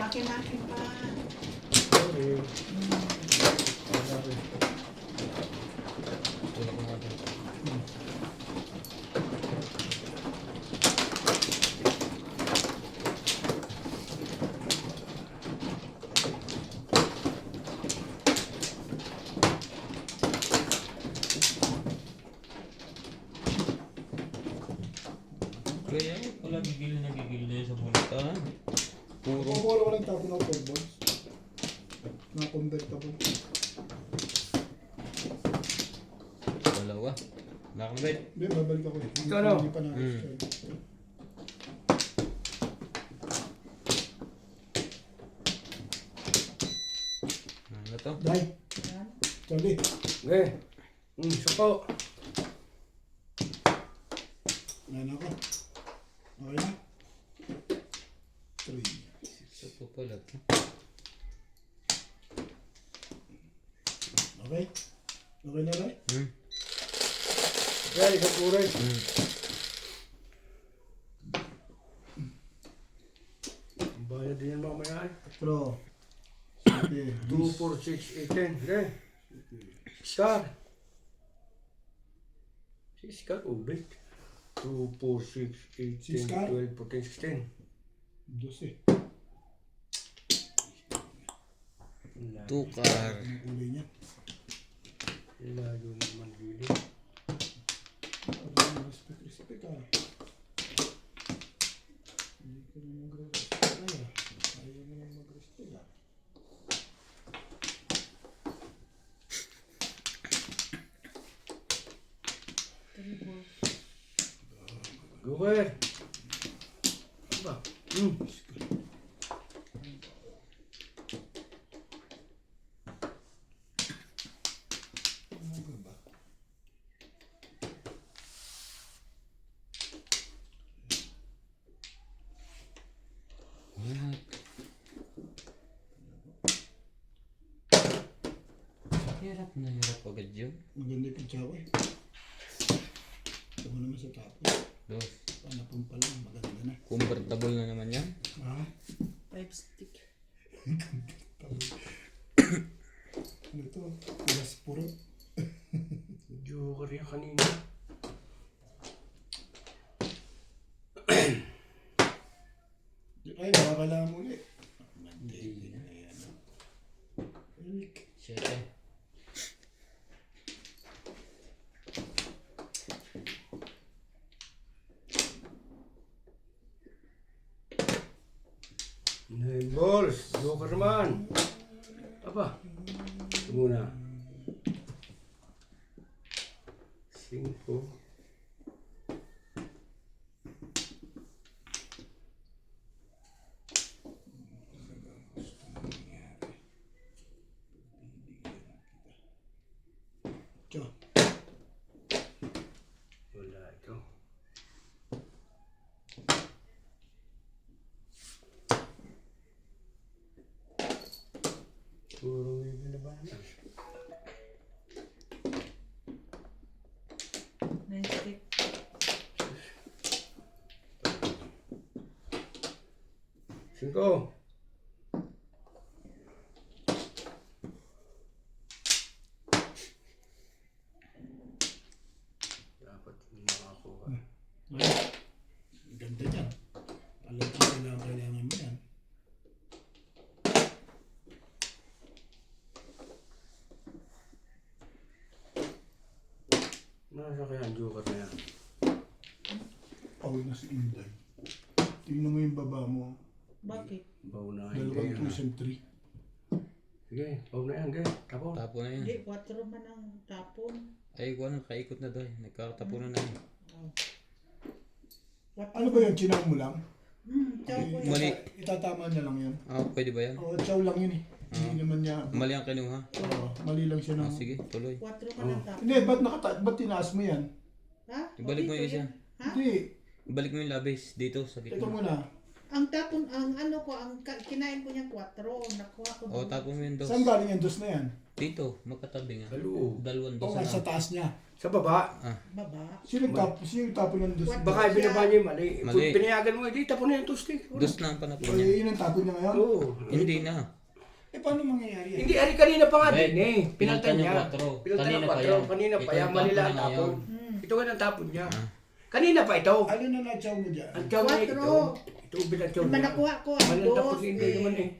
Speaker 5: Akin pa.
Speaker 3: Sorry.
Speaker 2: Tulak ko natin. Kaya wala gigil na yun sa bulitan. Puro.
Speaker 6: Wala ko lang tapo ng 4 balls. Na-convertible.
Speaker 2: Dalawa. Nakakabit.
Speaker 6: Hindi, babalik ako eh.
Speaker 3: Ito ano?
Speaker 6: Hindi pa na.
Speaker 2: Ano to?
Speaker 6: Dai. Charlie.
Speaker 3: Okay. Sungko.
Speaker 6: Yan ako. Okay na? 3.
Speaker 2: Ito po pala.
Speaker 6: Okay? Okay na rin?
Speaker 3: Okay, isang kuray. Bayad din yan mamaya eh.
Speaker 6: Pro.
Speaker 3: 2, 4, 6, 8, 10. Okay. Scar. Si Scar, ubit. 2, 4, 6, 8,
Speaker 6: Si
Speaker 3: 10,
Speaker 6: Scar?
Speaker 3: 12, 14, 16.
Speaker 6: 12.
Speaker 2: Tukar.
Speaker 6: Ang kulay niya.
Speaker 3: Layo naman bili.
Speaker 6: Respect ah. Hindi ko na mag-respect ah. Ayaw mo na mag-respect ah.
Speaker 3: Guwer. Apa?
Speaker 6: Ano ba?
Speaker 2: What? Hirap na hirap agad yun.
Speaker 6: Maganda yung pizza ko eh. Ito mo naman sa tapos.
Speaker 2: Dos.
Speaker 6: Panapon pa lang, maganda na.
Speaker 2: Comfortable na naman yan.
Speaker 6: Ah?
Speaker 5: 5 stick.
Speaker 6: Ano to? Pilas puro.
Speaker 3: Joker yan kanina.
Speaker 6: Ay, nakakailangan mo ulit. Hindi na yan. Elk.
Speaker 2: Siyete.
Speaker 3: Nine balls. Joker man. Apa? Ito muna. 5. 5. Dapat hindi makakuha.
Speaker 6: Ganda niyan. Alam ko kailangan mo yan.
Speaker 3: Nasa kaya ang joker na yan?
Speaker 6: Away na si Inday. Tingnan mo yung baba mo.
Speaker 1: Bakit?
Speaker 3: Baunahin
Speaker 6: Dalawang
Speaker 3: kayo na.
Speaker 6: 2 and 3.
Speaker 3: Sige, baw na yan, gay. Tapos.
Speaker 2: Tapo na yan.
Speaker 1: Hindi, 4 man ang tapon.
Speaker 2: Ay, kuha na, kaikot na doon. Nagkakatapunan na yan.
Speaker 6: Ano ba yun? Chinang mo lang?
Speaker 1: Chow ko yun.
Speaker 2: Mali.
Speaker 6: Itatama niya lang yan.
Speaker 2: Ah, pwede ba yan?
Speaker 6: Oo, chow lang yun eh. Hindi naman niya.
Speaker 2: Mali ang kinuha.
Speaker 6: Oo, mali lang siya
Speaker 2: Ah,
Speaker 6: ng...
Speaker 2: sige, tuloy.
Speaker 1: 4 man ang tapon.
Speaker 6: Hindi, ba't tinaas mo yan?
Speaker 1: Ha?
Speaker 2: Ibalik mo yung
Speaker 1: Dito
Speaker 2: isa.
Speaker 1: yan. Ha?
Speaker 6: Hindi.
Speaker 2: Ibalik mo yung labis dito sa
Speaker 6: Ito
Speaker 2: gitna.
Speaker 6: muna.
Speaker 1: Ang tapon, ang ano ko, kinain ko niya 4. Nakuha ko
Speaker 2: O,
Speaker 1: doon.
Speaker 2: tapo mo yung dos.
Speaker 6: Saan galing yung dos na yan?
Speaker 2: Dito, magkatabi nga.
Speaker 3: Sa loob.
Speaker 2: Dalawang dos
Speaker 6: Oo,
Speaker 2: na
Speaker 6: sa
Speaker 2: lang.
Speaker 6: taas niya.
Speaker 3: Sa baba.
Speaker 1: Baba.
Speaker 6: Sino yung tapon ng dos?
Speaker 1: What?
Speaker 3: Baka binaba niya yung mali.
Speaker 2: Mali.
Speaker 3: Kung pinayagan mo, hindi tapon na yung tustik.
Speaker 2: Dos na ang panapon
Speaker 6: O,
Speaker 2: niya.
Speaker 6: yun ang tapon niya ngayon?
Speaker 3: Oo.
Speaker 2: Hindi na.
Speaker 6: Eh, paano mangyayari yan?
Speaker 3: Hindi, ari kanina pa nga
Speaker 2: Wait,
Speaker 3: din eh. Pinaltan
Speaker 2: pinaltan
Speaker 3: niya.
Speaker 2: yung 4.
Speaker 3: Pinaltan
Speaker 2: Kanina
Speaker 3: ng
Speaker 2: pa
Speaker 3: 4.
Speaker 2: yan.
Speaker 3: Kanina pa
Speaker 2: Ito
Speaker 3: yan.
Speaker 2: yung
Speaker 3: Manila ang
Speaker 2: tapon na
Speaker 3: tapon.
Speaker 2: ngayon.
Speaker 3: Ito nga ang tapon niya. Kanina pa ito.
Speaker 6: Ano na na-chow mo dyan?
Speaker 3: Ang tiyaw niya ito.
Speaker 1: 4.
Speaker 3: Ito binatyaw
Speaker 1: Diba
Speaker 3: niya.
Speaker 1: nakuha ko
Speaker 3: Mali
Speaker 1: ang
Speaker 3: ang tapon
Speaker 1: 2.
Speaker 3: ni hindi naman eh.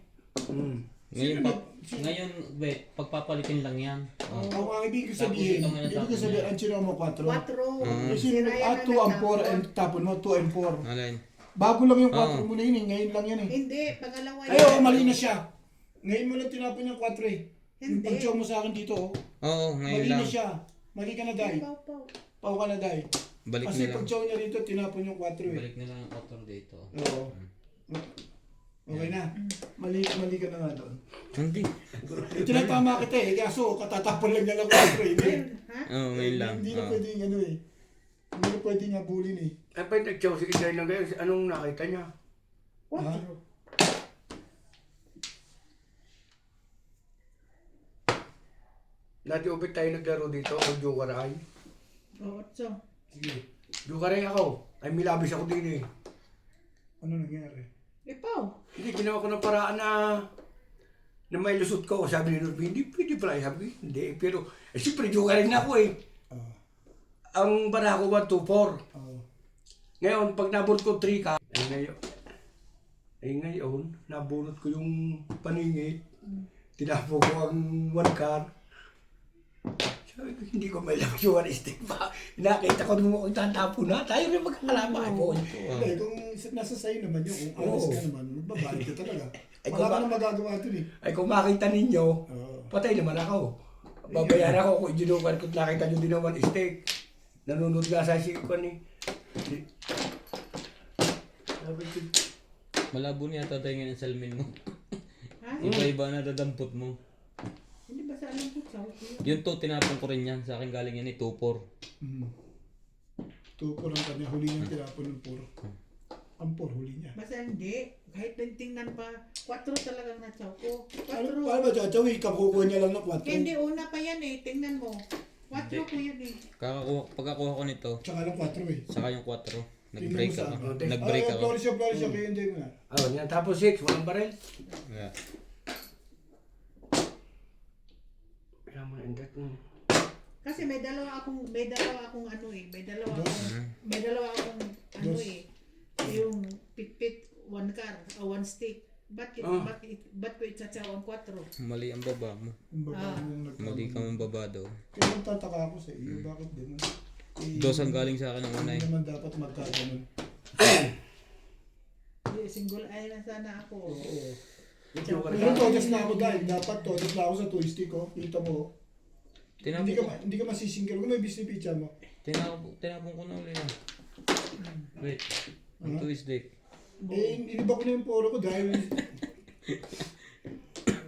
Speaker 2: Ngayon, wait, pagpapalitin lang yan. Oh.
Speaker 6: Ang ibig ko
Speaker 2: Tapos
Speaker 6: sabihin,
Speaker 2: ito nga na
Speaker 6: ibig ko
Speaker 2: tapon
Speaker 6: sabihin,
Speaker 2: niya.
Speaker 6: ang chino mo 4.
Speaker 1: 4.
Speaker 6: Kasi yung 2 ang 4 and tapon mo, 2 and 4.
Speaker 2: Alin?
Speaker 6: Bago lang yung 4
Speaker 2: Oo.
Speaker 6: mo na yun eh, ngayon lang yan eh.
Speaker 1: Hindi, pangalawa
Speaker 6: Ay, oo, mali na siya. Ngayon mo lang tinapon yung 4 eh. Yung
Speaker 1: Hindi.
Speaker 6: pag-chow mo sa akin dito, oh.
Speaker 2: Oo, ngayon
Speaker 6: Mali
Speaker 2: lang.
Speaker 6: na siya. Mali ka na, Day.
Speaker 1: Pau.
Speaker 6: Pau ka na, Day.
Speaker 2: Balik
Speaker 6: Kasi
Speaker 2: na lang.
Speaker 6: pag-chow niya dito, tinapon yung 4 eh.
Speaker 2: Balik na lang ang 4 dito.
Speaker 6: Oo. Okay na. Mali ka na nga doon.
Speaker 2: Hindi.
Speaker 6: Tinatama kita eh, kaso katatapon lang niya lang 4 eh. Hindi,
Speaker 1: Ha?
Speaker 2: Oo, ngayon lang.
Speaker 6: hindi na
Speaker 2: Oo.
Speaker 6: pwedeng ano eh. Hindi na pwedeng habulin eh.
Speaker 3: Ay pa yung nagtiyaw si Inday lang kayo. Anong nakita niya?
Speaker 6: Ha?
Speaker 3: Dati upit tayo naglaro dito. O Jokaray.
Speaker 1: Oo, 8.
Speaker 6: Sige.
Speaker 3: Jokaray ako. Ay milabis ako din eh.
Speaker 6: Ano nangyari?
Speaker 1: Pau.
Speaker 3: Hindi, ginawa ko ng paraan na may lusot ko. Sabi ni Norby, hindi pwede pala. Sabi, hindi. Pero, siyempre, Jokaray na ako eh.
Speaker 6: Ah.
Speaker 3: Ang bara ko 124.
Speaker 6: Oo.
Speaker 3: Ngayon, pag nabunot ko 3 ka, ngayon, nabunot ko yung paningit. Tinapo ko ang 1 car. Sabi ko, hindi ko may lang yung 1 stick pa. Nakita ko nung ako tatapo na. Tayo rin magkakalama. Ay po.
Speaker 6: Hindi, kung nasa sa'yo naman yun, kung honest ka naman, magbabayad ka talaga.
Speaker 3: Ay,
Speaker 6: Wala
Speaker 3: kung
Speaker 6: ka na magagawa dun eh.
Speaker 3: Ay kung makita ninyo,
Speaker 6: Oo.
Speaker 3: patay naman ako. Babayaran ako kung idinukan ko nakita nyo din naman steak. Nanunod nga sa sikon eh. Sabi ko,
Speaker 2: Malabo niya tayo ngayon ang salmin mo.
Speaker 1: Ha?
Speaker 2: Iba-iba na dadampot mo.
Speaker 1: Hindi ba sa alam ko, Chow?
Speaker 2: Yung to, tinapon ko rin yan. Sa akin galing yan eh, 2-4.
Speaker 6: Tupor ang kanya, huli niya tinapon ng puro. Ang puro huli niya.
Speaker 1: Basta hindi. Kahit tingnan pa, 4 talagang na-chow ko. 4.
Speaker 6: Paano ba chachawi? Kakukuha niya lang ng 4.
Speaker 1: Hindi, una pa yan eh. Tingnan mo. 4 ko yan eh.
Speaker 2: Pagkakuha ko nito,
Speaker 6: Tsaka lang 4 eh.
Speaker 2: saka yung 4.
Speaker 6: Tingnan
Speaker 2: Nag-break
Speaker 6: mo sa
Speaker 2: ako.
Speaker 6: akin.
Speaker 2: Nag-break ako.
Speaker 6: Flourish, kayo hindi mo na.
Speaker 3: oh, yan tapos 6, walang baril.
Speaker 2: Yeah.
Speaker 3: Kaya mo na indat mo.
Speaker 1: Kasi may dalawa akong ano eh. May dalawa akong ano
Speaker 6: Dos.
Speaker 1: eh. Yung pit-pit, 1 car, o 1 stick. Ba't ko itsasaw ang 4?
Speaker 2: Mali ang baba mo.
Speaker 6: Yung baba
Speaker 1: Ah.
Speaker 6: yung
Speaker 2: Mali ka mong baba daw.
Speaker 6: Kaya nagtataka ako sa iyo, bakit ganun? Eh,
Speaker 2: Dos ang galing sa akin ng unay.
Speaker 6: Hindi naman dapat magkaganon.
Speaker 1: Single eye na sana ako.
Speaker 6: Oo.
Speaker 3: Yung
Speaker 6: Pero todas na ako dahil dapat todas na ako sa twist ko. Kita mo.
Speaker 2: Tinapon ko.
Speaker 6: Hindi ka masisingkil. Kung may business picture mo.
Speaker 2: Tinapon ko na ulit na. Wait. Ang twist deck.
Speaker 6: Eh, iniba ko na yung poro ko dahil...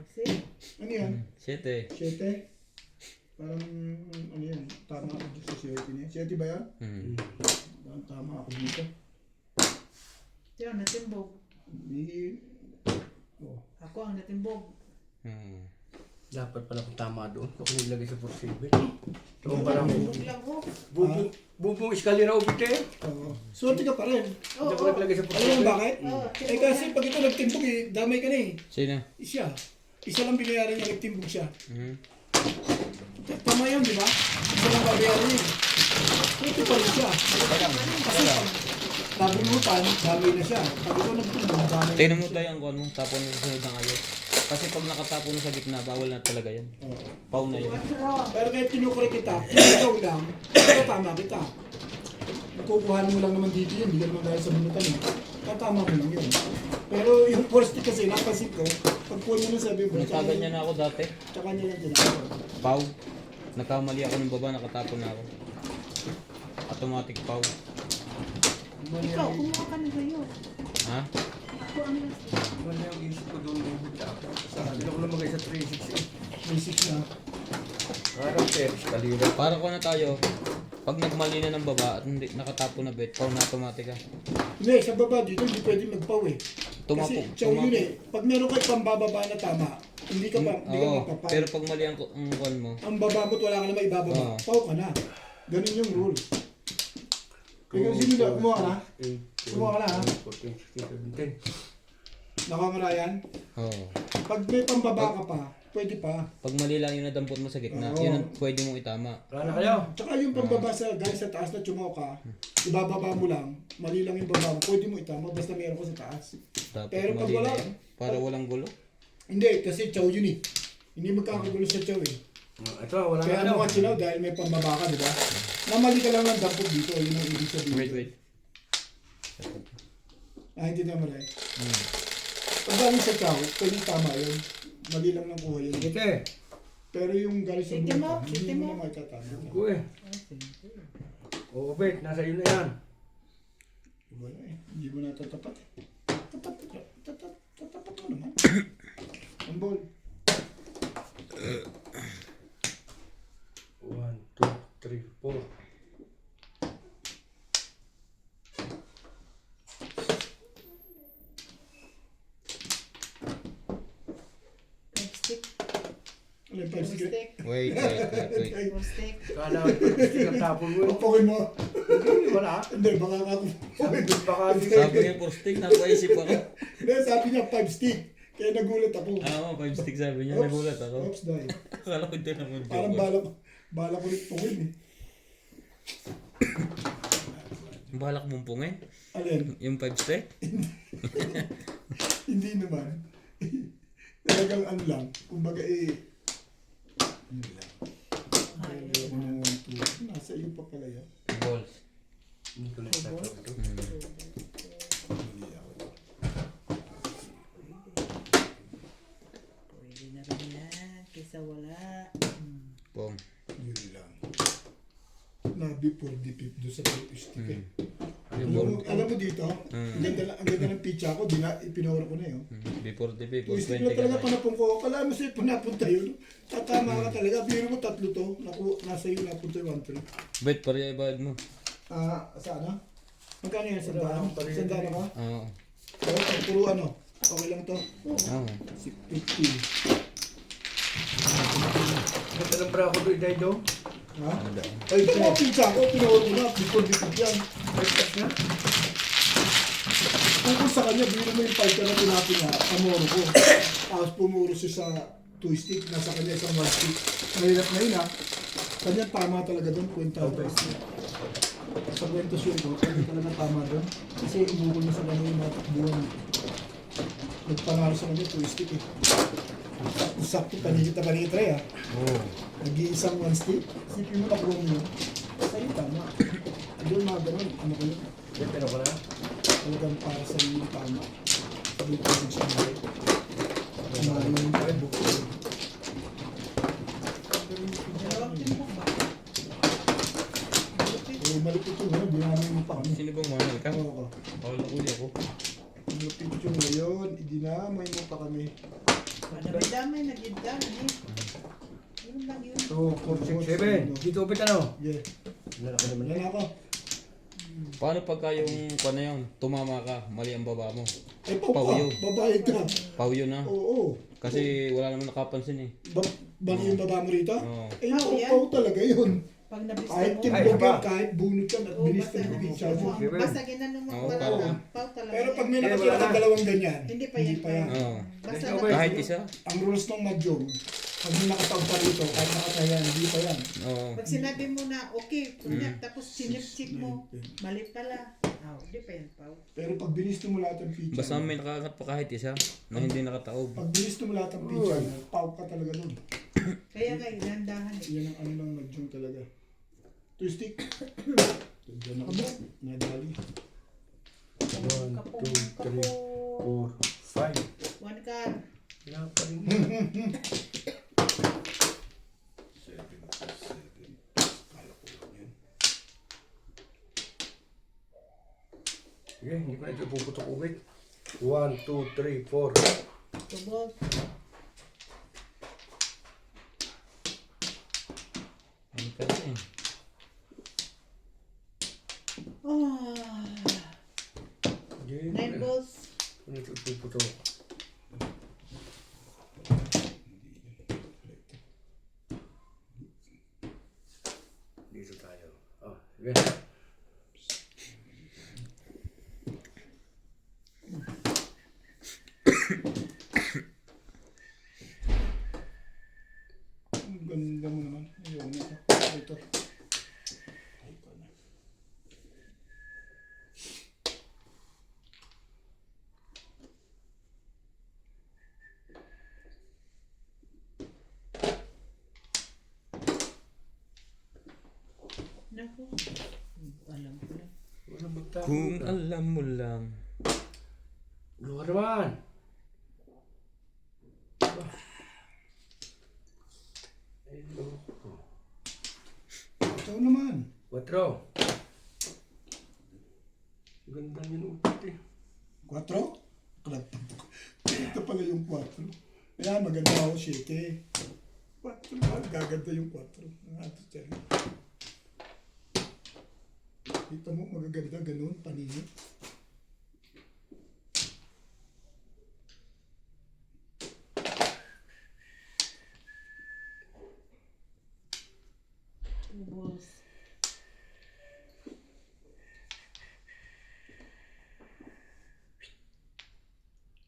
Speaker 1: See?
Speaker 6: Ano yan?
Speaker 2: 7.
Speaker 6: 7? Parang, ano yan? Tama ako dito sa 7 niya. 7 ba yan? Parang tama ako dito.
Speaker 1: Tiyo, natimbog.
Speaker 6: Hindi... Oh.
Speaker 1: Ako ang natimbog.
Speaker 3: Dapat pala kung tama doon. Kung naglagay sa 47. Ito pala mo.
Speaker 1: Huwag lang ho.
Speaker 3: Bubong eskalera ubit eh.
Speaker 6: Oo. Swerte ka pa rin.
Speaker 3: Hindi ako naglagay sa
Speaker 6: Alam mo
Speaker 3: 47.
Speaker 6: bakit? Eh kasi pag ito nagtimbog eh, damay ka na eh.
Speaker 2: Sino?
Speaker 6: Siya. Isa lang binayaran niya, nagtimbog siya.
Speaker 2: Mhm.
Speaker 6: Tama yun, di ba? Isa lang babayaran niya eh. Swerte pa rin siya. Kasi pag nabunutan, damay na siya. Pag ito nagtimbog, damay
Speaker 2: Tingnan
Speaker 6: na
Speaker 2: mo
Speaker 6: siya.
Speaker 2: tayo ang kuwan mo, tapon mo sa sunod ng ayos. Kasi pag nakatapon sa gitna, bawal na talaga yan.
Speaker 6: Oo.
Speaker 2: Pau na yun.
Speaker 6: Pero kahit tinukure kita, kung ikaw lang, pero tama kita. Nakukuha mo lang naman dito yun, hindi ka naman dahil sa bunutan eh. Tatama mo lang yun. Pero yung first stick kasi, napansin ko, pag pull mo ng 7 balls,
Speaker 2: Nagkaganyan na ako dati.
Speaker 6: tsaka niya lang tinakot.
Speaker 2: Pau. Nagkamali ako ng baba, nakatapon na ako. Automatic pau.
Speaker 1: Ikaw, kumuha ka na sa'yo.
Speaker 2: Ha?
Speaker 1: Ako ang last.
Speaker 3: Wala yung isip ko doon ubit ako. Hindi ako namagay sa 360.
Speaker 6: Basic na.
Speaker 3: Harap sir, eskalera.
Speaker 2: Para ko na tayo. Pag nagmali na ng baba at hindi nakatapon na bet, pau na automatic ka.
Speaker 6: Hindi, sa baba dito, hindi pwede magpaw eh.
Speaker 2: Tumapo.
Speaker 6: Kasi, chow yun eh. Pag meron kayo pambababa na tama, hindi ka pa, hindi ka
Speaker 2: Oo,
Speaker 6: mapapaw.
Speaker 2: pero pag mali ang kuwan mo,
Speaker 6: Ang baba mo't wala ka na maibababa,
Speaker 2: Oo.
Speaker 6: paw ka na. Ganun yung rule. Ikaw, sino na? Kumuha ka na? Kumuha ka na ha?
Speaker 3: 14, 16, 17.
Speaker 6: Nakangarayan?
Speaker 2: oo.
Speaker 6: Pag may pambaba ka pa, pwede pa.
Speaker 2: Pag mali lang yung nadampot mo sa gitna,
Speaker 6: Oo.
Speaker 2: yun ang pwede mong itama.
Speaker 3: Wala na kayo.
Speaker 6: Tsaka yung pambaba sa galing sa taas na chumaw ka, ibababa mo lang, mali lang yung baba mo, pwede mo itama basta meron ka sa taas.
Speaker 2: Dapat
Speaker 6: Pero pag
Speaker 2: mali
Speaker 6: wala,
Speaker 2: lang. Para walang gulo.
Speaker 6: hindi, kasi chow yun eh. Hindi magkakagulo sa chow eh.
Speaker 3: Ito, wala
Speaker 6: Kaya
Speaker 3: na
Speaker 6: ano
Speaker 3: kayo.
Speaker 6: ka chinaw dahil may pambaba ka, di ba? Namali ka lang ng dampot dito, yun ang ibig sabihin.
Speaker 2: Wait.
Speaker 6: Hindi naman rin. Pag galing sa chow, pwede tama yun. Mali lang ng kuha yun.
Speaker 3: Ito
Speaker 6: Pero yung galing sa
Speaker 1: Siti
Speaker 6: buka,
Speaker 1: mo,
Speaker 6: hindi
Speaker 1: siti
Speaker 6: mo
Speaker 1: mo.
Speaker 6: na makikatama.
Speaker 3: Uy. Oo, bet. Nasa iyo na yan.
Speaker 6: Wala eh. Hindi mo natatapat eh. Tatapat mo naman. Ang ball.
Speaker 3: 1, 2, 3, 4.
Speaker 1: Lipstick.
Speaker 6: Ano yung 5 secret?
Speaker 1: Lipstick.
Speaker 2: Wait.
Speaker 1: Lipstick.
Speaker 3: Kala ko ito ang tapon mo.
Speaker 6: Pagpawin mo.
Speaker 3: Wala.
Speaker 6: Hindi, baka nga ako.
Speaker 3: Baka
Speaker 2: Sabi niya for stick, napaisip ako.
Speaker 6: Hindi, sabi niya 5 stick. Kaya nagulat ako.
Speaker 2: Oo, 5 stick sabi niya, nagulat ako.
Speaker 6: Oops, dahil.
Speaker 2: Akala ko ito naman
Speaker 6: Parang
Speaker 2: joke.
Speaker 6: balak ulit pungin eh.
Speaker 2: Balak mong pungin?
Speaker 6: Alin?
Speaker 2: Yung 5 stick?
Speaker 6: Hindi naman. Talagang ano lang. Kumbaga eh. Ano lang. Nasa iyo pa pala yan.
Speaker 2: Balls.
Speaker 3: Hindi ko na ito.
Speaker 1: Pwede na rin yan. Kaysa wala.
Speaker 2: Pong.
Speaker 6: Yun lang. Nabi for the pip doon sa stick eh. Alam mo dito, ang ganda ng pizza ko, ipinora ko na yun.
Speaker 2: Before the people,
Speaker 6: Twistic
Speaker 2: 20
Speaker 6: na talaga
Speaker 2: ka na.
Speaker 6: panapon ko. Kala mo sa'yo panapunta yun. Tatama ka talaga. Biro mo tatlo to. Nasa iyo napunta yung 1-3.
Speaker 2: Bet, pare ibad mo.
Speaker 6: Sa ano? Magkano yan? Sandaan? Sandaan ka?
Speaker 2: Oo.
Speaker 6: Pero pag puro ano? Okay lang to?
Speaker 2: Oo.
Speaker 6: 50.
Speaker 3: Ito lang para ako doon, Daido.
Speaker 6: Ha? Ay, ito mga pizza ko. Pinawar ko na. Before yan.
Speaker 3: na.
Speaker 6: Kung sa kanya, biro mo yung 5 ka na tinapin na pamoro ko. Tapos pumuro siya sa 2 stick. Nasa kanya isang 1 stick. Mahirap na yun ha. Kanya tama talaga doon. Kwenta ko. Sa kwentasyon ko, kanya talaga tama doon. Kasi umukol na sa kanya yung mga takbuhan. Nagpanalo sa kanya 2 stick eh. Sakto panikita-panikita ha.
Speaker 2: Oh.
Speaker 6: Nag-iisang 1 stick. Isipin mo na kung yun. Sa'yo tama. Doon mga ganun. Ano ko yun?
Speaker 3: Pero ko na.
Speaker 6: Talagang para sa iyo yung tama. Sabi ko sa siya. Ano yung book ko.
Speaker 1: Dalawang timbok ba?
Speaker 6: Eh, malupit yung ngayon. Dinami mo pa kami.
Speaker 2: Sino bang mahal ka?
Speaker 6: Oo ka.
Speaker 2: Wala uli ako.
Speaker 6: Malupit yung ngayon. Idinamay mo pa kami.
Speaker 1: Damay-damay, nag-idamay eh. Yun lang yun.
Speaker 3: So, 4, 6, 7. Dito upit ano?
Speaker 6: Yeah.
Speaker 3: Lalaki naman
Speaker 6: Yan
Speaker 3: yan.
Speaker 6: ako.
Speaker 2: Paano pagka yung paano yun, tumama ka, mali ang baba mo?
Speaker 6: Eh, pau
Speaker 2: Pau
Speaker 6: ka.
Speaker 2: yun.
Speaker 6: Babayad ka.
Speaker 2: Pau yun na.
Speaker 6: Oo.
Speaker 2: Kasi wala naman nakapansin eh.
Speaker 6: Bali yung baba mo rito?
Speaker 2: Oo.
Speaker 6: Eh, yung
Speaker 1: Pau yan?
Speaker 6: pau talaga yun.
Speaker 1: Pag nabista
Speaker 6: Kahit
Speaker 1: mo.
Speaker 6: timbog yan, kahit bunot yan at
Speaker 1: Oo,
Speaker 6: binista
Speaker 1: basta
Speaker 6: mo pinsa mo.
Speaker 1: basta ginanong mo
Speaker 2: Oo,
Speaker 1: wala
Speaker 2: parang-
Speaker 1: lang. Pau talaga.
Speaker 6: Pero pag may
Speaker 3: Eh,
Speaker 6: nakatira
Speaker 3: wala
Speaker 6: ka
Speaker 3: na.
Speaker 6: dalawang ganyan,
Speaker 1: Hindi pa yan.
Speaker 2: Oo.
Speaker 1: Basta
Speaker 3: Okay.
Speaker 1: na-
Speaker 2: Kahit isa?
Speaker 6: Ang rules ng Mahjong, pag may nakatawag pa rito, kahit nakataya, hindi pa yan.
Speaker 2: Oo.
Speaker 1: Pag sinabi mo na okay, kunyap, tapos sinipsip mo, mali pala. Di pa yan, Pau.
Speaker 6: Pero pag binisto mo lahat ng pizza,
Speaker 2: Basta may nakakat pa kahit isa na hindi nakataob.
Speaker 6: pag binisto mo lahat ng pizza, pau ka talaga nun.
Speaker 1: Kaya nga, ilandahan eh.
Speaker 6: Yan ang ano ng Mahjong talaga. Two stick. Diyan ako ba? Nadali.
Speaker 3: 1, 2, 3, 4, 5.
Speaker 1: One car.
Speaker 3: Wala pa rin.
Speaker 6: 7. Kala ko lang yan.
Speaker 3: Sige, hindi ko na ito puputok ulit. 1, 2, 3, 4.
Speaker 1: Tubog.
Speaker 2: Ano ka rin?
Speaker 1: Ah,
Speaker 3: Sige,
Speaker 1: 9 balls.
Speaker 3: hindi ko ito puputok. Dito tayo. Oh, sige.
Speaker 6: Ang ganda mo naman. Ayaw na ito. Ito. Ito na.
Speaker 1: Naku. Alam ko lang.
Speaker 3: Wala magtapos.
Speaker 2: Kung alam mo lang.
Speaker 3: Luha naman. Ay, loko.
Speaker 6: Ito naman.
Speaker 3: 4. Ganda niyan utot eh.
Speaker 6: 4? Ito pala yung 4. Kaya maganda ako 7. 4. Gaganda yung 4. Ang ato dyan. Kita mo magaganda ganun, paningit.
Speaker 1: Two balls.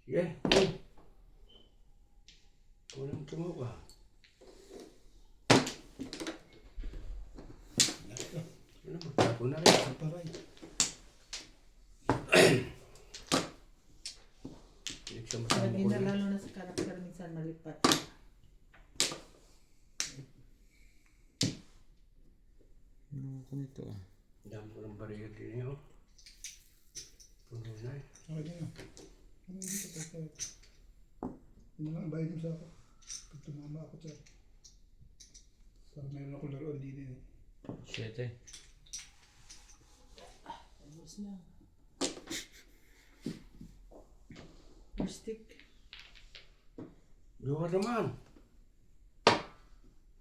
Speaker 3: Sige, go. Walang tumawa. Ano, magtapo na rin.
Speaker 6: Paray.
Speaker 3: Pinagsama-sama
Speaker 1: Lagi
Speaker 3: ko
Speaker 1: na
Speaker 3: na.
Speaker 1: lalo na sa karakter minsan malipat.
Speaker 2: Ano ko nito ah?
Speaker 3: Dami ko ng bariya din eh, oh. Puno na eh.
Speaker 6: Okay na. Ano hindi ka pa Ano lang, bayad mo sa ako. Pag tumama ako dyan. Parang meron ako laruan din eh.
Speaker 2: 7.
Speaker 1: Tapos lang. First stick.
Speaker 3: Luha naman.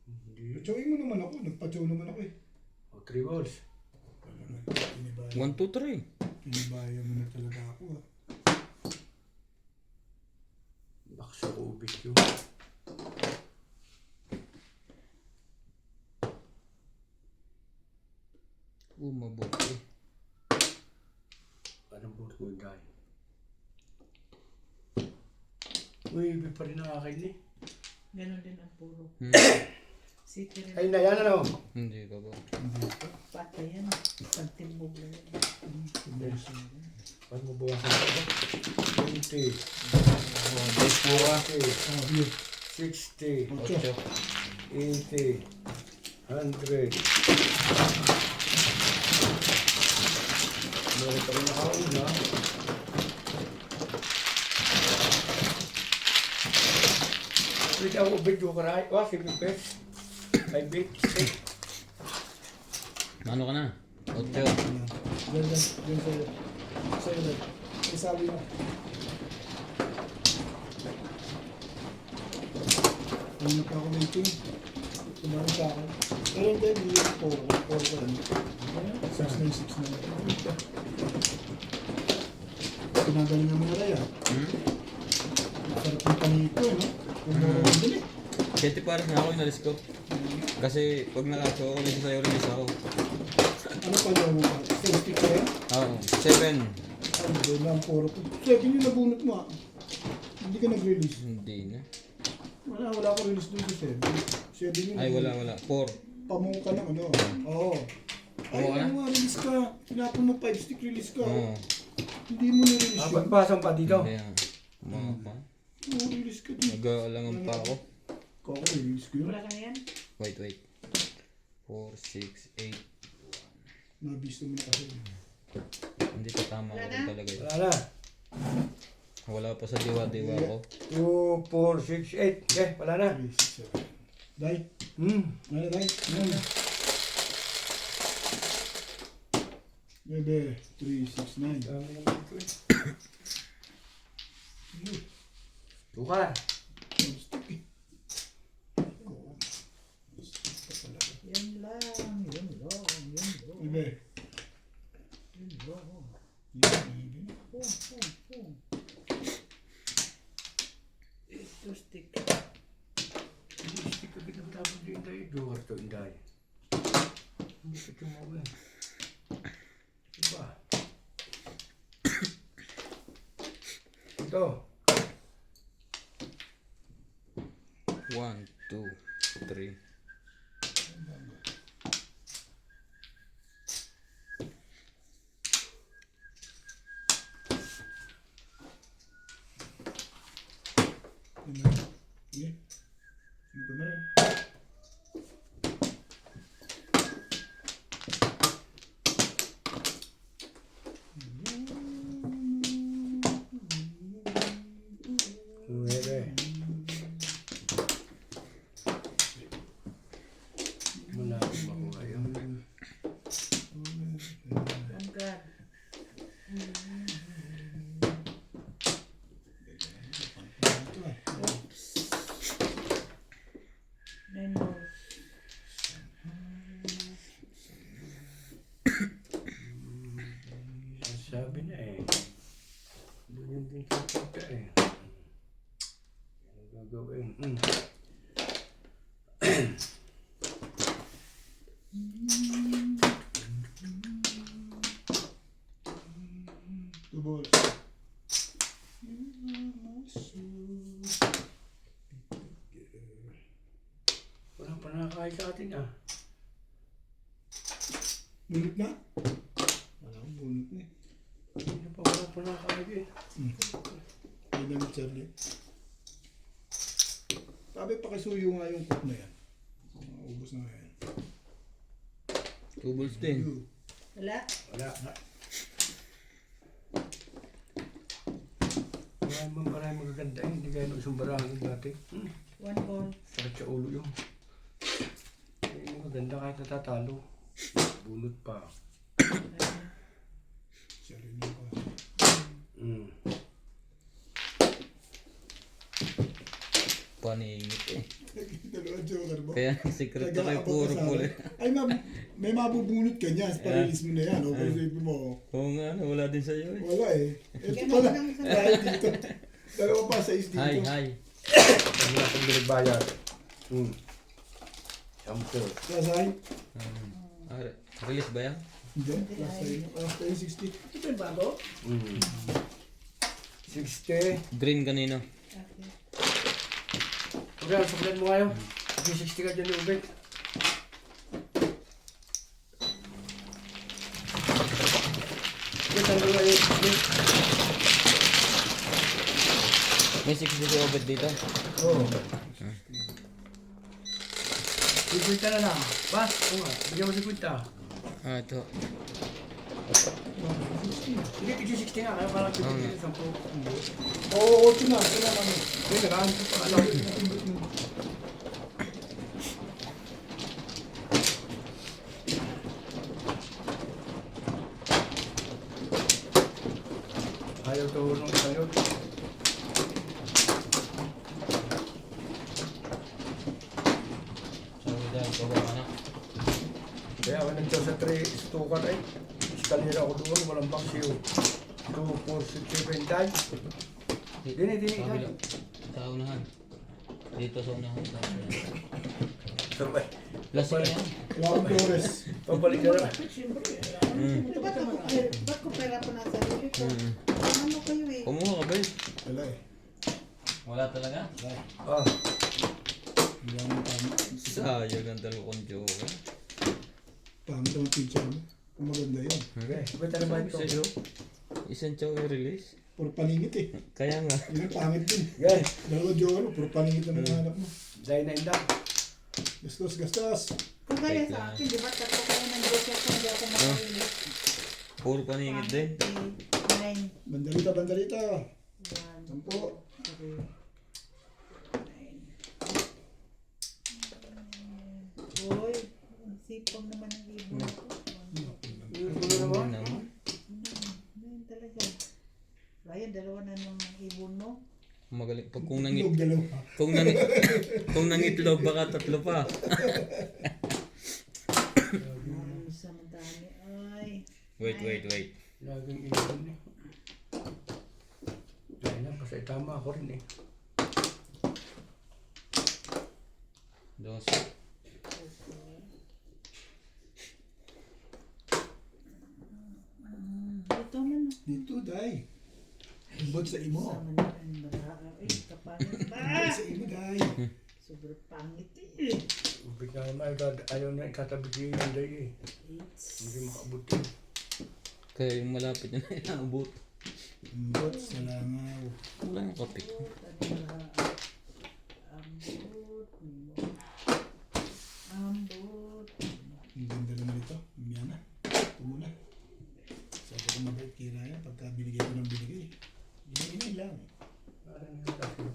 Speaker 3: Hindi.
Speaker 6: Patsawin mo naman ako. Nagpatsaw naman ako eh.
Speaker 3: O, 3 balls.
Speaker 6: Wala naman. Pinibaya.
Speaker 2: 1, 2, 3.
Speaker 6: Pinibaya mo na talaga ako ah.
Speaker 3: Baksa ko ubik yun.
Speaker 2: Mabuti.
Speaker 3: Anong buto ko yung dahil? Uy, iba pa rin ang akin eh.
Speaker 1: Ganon din ang puro. City rin.
Speaker 3: Ay, na yan ano?
Speaker 2: Hindi ka ba?
Speaker 1: Patay yan. Pagtimbog lang yan.
Speaker 3: Paano mo bawasan ito ba? 20, 60,
Speaker 2: 8.
Speaker 3: 80, 100. Meron pa rin nakauna. Wait, ako video ka rin. Wah, si Pipes. Ay, bit.
Speaker 2: Ano ka na? 8.
Speaker 6: Yan sa'yo. Sa'yo na. Isabi na. Hindi na pa ako waiting. Tumahan sa akin. Pero hindi, hindi yung 4 ko lang. 696 na. Pinagalingan mo na rin ah. Sarap yung panito eh, no? Umuro ang dili.
Speaker 2: Kaya pares na ako inalis ko. Kasi pag nakaso ako, nasa sayo release ako.
Speaker 6: Ano pa daw mo pa? Stick ka yan?
Speaker 2: Oo, 7.
Speaker 6: Ano ba lang, 4 ko. 7 yung nabunot mo ah. Hindi ka nag-release.
Speaker 2: Hindi na.
Speaker 6: Wala ako release doon sa 7. 7 yun.
Speaker 2: Ay, wala. 4.
Speaker 6: Pamungo ka ng ano. Oo. Ay,
Speaker 2: Oo,
Speaker 6: ano nga, release ka. Tinapon mo 5 stick release ka.
Speaker 2: Oo.
Speaker 6: Hindi mo na-release yun.
Speaker 3: Pasang pa dito.
Speaker 2: Hindi ah. Mga pa.
Speaker 6: Oo, release ka din.
Speaker 2: Nag-aalangan pa ako.
Speaker 6: Koko, release ko yun.
Speaker 1: Wala ka na yan?
Speaker 2: Wait. 4, 6, 8.
Speaker 6: Nabisto mo na kasi.
Speaker 2: Hindi pa tama ako rin talaga yun.
Speaker 3: Wala na.
Speaker 2: Wala pa sa diwa-diwa ko.
Speaker 3: 2, 4, 6, 8. Wala na.
Speaker 6: 3, 6, 7. Dai. Ano, Dai? Ano? Bebe, 3, 6, 9.
Speaker 3: Tukar.
Speaker 6: Stick eh. Oo. Stick pa talaga.
Speaker 1: Yan lang.
Speaker 6: Bebe.
Speaker 1: Ito stick.
Speaker 3: Stick ka pinagtapon din tayo. Tukar to inday. Hindi ka tumawin. Diba? Ito.
Speaker 2: 1, 2, 3.
Speaker 6: Sige. Sige pa man.
Speaker 3: Bebe. Muna ako makuha yun.
Speaker 1: One card. Oops. 9 more.
Speaker 3: Sabi na eh. Ganyan din kita eh. Ano gagawin?
Speaker 6: Two balls.
Speaker 3: Wala pa nakakain sa atin ah.
Speaker 6: Bunot na? Wala akong bunot na eh.
Speaker 3: Hindi pa wala pa nakakain eh.
Speaker 6: Ay na ni Charlie. Sabi pakisuyo nga yung cook na yan. Ubus na nga yan.
Speaker 2: 2 balls din.
Speaker 1: Wala.
Speaker 3: Wala. Maraming magaganda eh. Hindi kaya nagsumbarahan dati.
Speaker 1: 1 ball.
Speaker 3: Sarap sa ulo yung. Ay, maganda kahit natatalo. Bunot pa.
Speaker 6: Charlie na pa.
Speaker 2: Paningit eh.
Speaker 6: Dalawang joker ba?
Speaker 2: Kaya ang secret ko kay puro puli.
Speaker 6: Ay may mabubunot ka niya. Pa-release mo na yan. Okay, sabi mo.
Speaker 2: Oo nga, wala din sa'yo eh.
Speaker 6: Wala eh. Ito pala. Dahil dito. Dalawa pa sa is dito.
Speaker 2: Hi.
Speaker 3: Ang lasang binagbayad. Sampo.
Speaker 6: Lasay?
Speaker 2: Release ba yan?
Speaker 6: Hindi. Lasay. After yung 60.
Speaker 1: Ito yung bago?
Speaker 3: 60.
Speaker 2: Green kanino.
Speaker 1: Okay.
Speaker 3: Okay, sabihan mo kayo. 60 ka dyan yung ubig. Tanggal nga yung ubig.
Speaker 2: May 60 si Obed dito.
Speaker 3: Oo. Sikwita na lang. Ba? Oo nga. Bigyan mo 50.
Speaker 2: Ito.
Speaker 3: Hindi, 60 nga. Kaya parang 50 10.
Speaker 6: Oo, ito na. Ito na namin.
Speaker 3: Hindi, nakahanap pa. Ayaw tulong sa'yo.
Speaker 2: Sabi dahil ko ba anak?
Speaker 3: nandiyan sa 3 stukan ay. Eskalera ako doon, walang paksiw. 2, 4, 6, 7 times. Dini,
Speaker 2: Kabila. Sa unahan. Dito sa unahan.
Speaker 3: Sabay.
Speaker 2: Lasing yan.
Speaker 6: Juan Flores.
Speaker 3: Pabalik ka na.
Speaker 1: Ba't ko pera pa na sarili ko? Ano kayo eh?
Speaker 2: Kumuha ka ba eh?
Speaker 6: Wala eh.
Speaker 2: Wala talaga?
Speaker 3: Ah,
Speaker 6: Hindi ako tama.
Speaker 2: Sayang ang dalawang joke.
Speaker 6: Pangit ang picture mo. Kung maganda yun.
Speaker 3: okay. Ba't ano ba ito?
Speaker 2: Sa'yo? Isang chow i-release?
Speaker 6: Puro paningit eh.
Speaker 2: Kaya nga.
Speaker 6: Yun ang pangit din.
Speaker 3: Guys,
Speaker 6: Dalawa Joro, puro paningit ang mga anak mo.
Speaker 3: dahil na inda.
Speaker 6: Gastos, gastos.
Speaker 1: Kung kaya
Speaker 2: Wait
Speaker 1: sa
Speaker 2: lang.
Speaker 1: akin, di ba tatlo kayo ng Joseph kung di ako makarinig?
Speaker 2: Puro paningit din.
Speaker 1: 9,
Speaker 6: Bandalita, bandalita.
Speaker 1: 1,
Speaker 6: Sampo.
Speaker 1: 3, 9. Uy, ang sipang naman ng ibon ko.
Speaker 3: Ano naman?
Speaker 2: Yun naman.
Speaker 1: 9 talaga. Ryan, dalawa na ng ibon mo.
Speaker 2: Magaling. Pag
Speaker 6: Itlog dalawa.
Speaker 2: kung nangitlog, baka tatlo pa.
Speaker 1: Samantali, ay.
Speaker 2: Wait.
Speaker 3: Laging inipon eh. Dahil na, kasi tama ako rin eh.
Speaker 2: Dos.
Speaker 1: Ito man.
Speaker 6: Dito, day. Imbod sa imo.
Speaker 1: Sama na ang bara. Ay, kapangit
Speaker 6: Imbod
Speaker 1: ba?
Speaker 6: sa imo, day.
Speaker 1: Sobrang pangit eh.
Speaker 3: Ubig na naman, ayaw na itatabi ko yung day eh. Hindi makaabot yun.
Speaker 2: Kaya yung malapit na inaabot.
Speaker 6: Imbod sa langaw.
Speaker 2: Wala yung kape.
Speaker 1: Ambot.
Speaker 6: Ang ganda naman ito. Miyana. Ito muna. Sabi ko mabait kay Ryan pagka binigay ko ng binigay. Binigay lang.
Speaker 3: Parang yung tayo.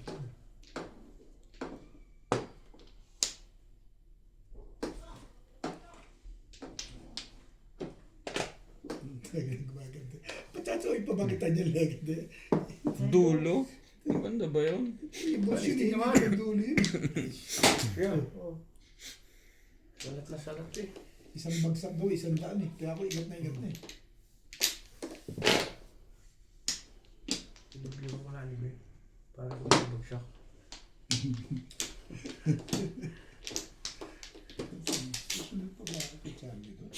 Speaker 6: Talagang gumaganda. Patatsoy pa bakit niya legend eh.
Speaker 2: Dulo? Ang ganda ba yun?
Speaker 6: Imbod yun eh.
Speaker 3: naman.
Speaker 6: Ang dulo yun.
Speaker 3: Yan.
Speaker 1: Oh.
Speaker 3: Salat na salat eh.
Speaker 6: Isang bagsak daw, isang daan eh. Kaya ako ingat na eh.
Speaker 3: Ilublo ko na anime. Para kung mabagsak.
Speaker 6: Susunod pa ba ako kay Charlie doon?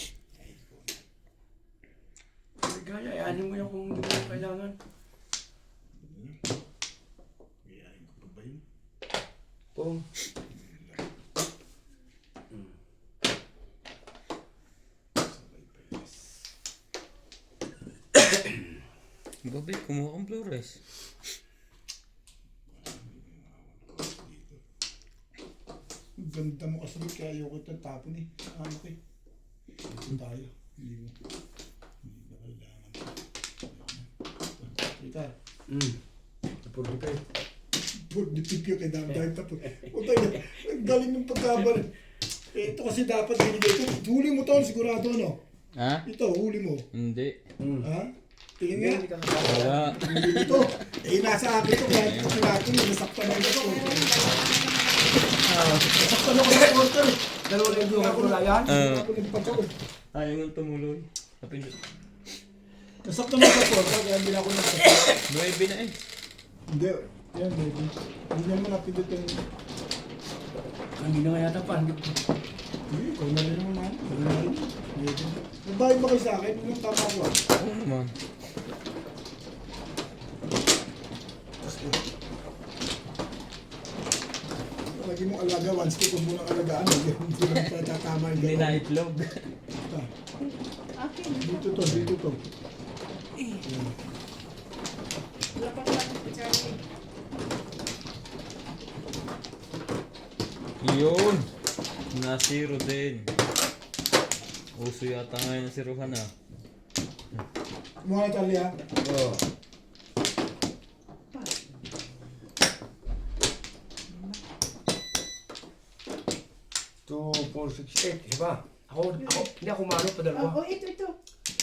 Speaker 3: Gaya, ayanin mo yan kung hindi mo kailangan.
Speaker 6: Gayahin ko pa ba yun?
Speaker 3: Kung
Speaker 6: Sabay pa yes.
Speaker 2: Babe, kumuha kang Flores.
Speaker 6: Ang ganda mo kasi kaya ayoko itong tapon eh. Ano ko eh. Ito tayo. Hindi mo. Hindi na kailangan. Kita.
Speaker 3: napuro ka eh.
Speaker 6: Put the tip yung kay dami tapos. Utay na. Ang galing ng pagkabar. Eh, ito kasi dapat binigay ko. Huli mo to, sigurado no?
Speaker 2: Ha?
Speaker 6: Ito, huli mo.
Speaker 2: Hindi.
Speaker 6: Ha? Tingin nga.
Speaker 3: Hindi ka nakakala.
Speaker 2: Wala.
Speaker 6: Huli mo to. Eh, nasa akin to. Kahit ito natin, nasaktan na ito. Nasaktan ako ng porter.
Speaker 3: Dalawa rin yung kapula yan.
Speaker 6: Ako nagpatawad.
Speaker 2: Ayaw nga tumuloy. Napindot.
Speaker 6: Nasaktan ako sa porter, kaya hindi na ako nagsaktan.
Speaker 2: 9 na eh.
Speaker 6: Hindi. Yan, baby. Hindi naman napindot yung...
Speaker 3: Hindi na nga yata pa.
Speaker 6: Hindi, ikaw na rin naman man. Ikaw na rin. Baby. Nagbayad ba kayo sa akin? Anong tama ko ah?
Speaker 2: Oo naman.
Speaker 6: Lagi mong alaga, one stick, huwag mo nang alagaan. Hindi mo patatama yung
Speaker 2: Hindi na
Speaker 6: gano'n.
Speaker 2: itlog.
Speaker 6: Ah,
Speaker 1: Akin.
Speaker 6: dito to, dito to.
Speaker 1: Wala pa pala si Charlie.
Speaker 2: Yun. Na-zero din. Uso yata ngayon ang siruhan ah.
Speaker 6: Mukha na Charlie ha?
Speaker 3: Oo. Two, 4, 6, 8. Diba? Ako, hindi ako malo pa dalawa.
Speaker 1: Oh, ito.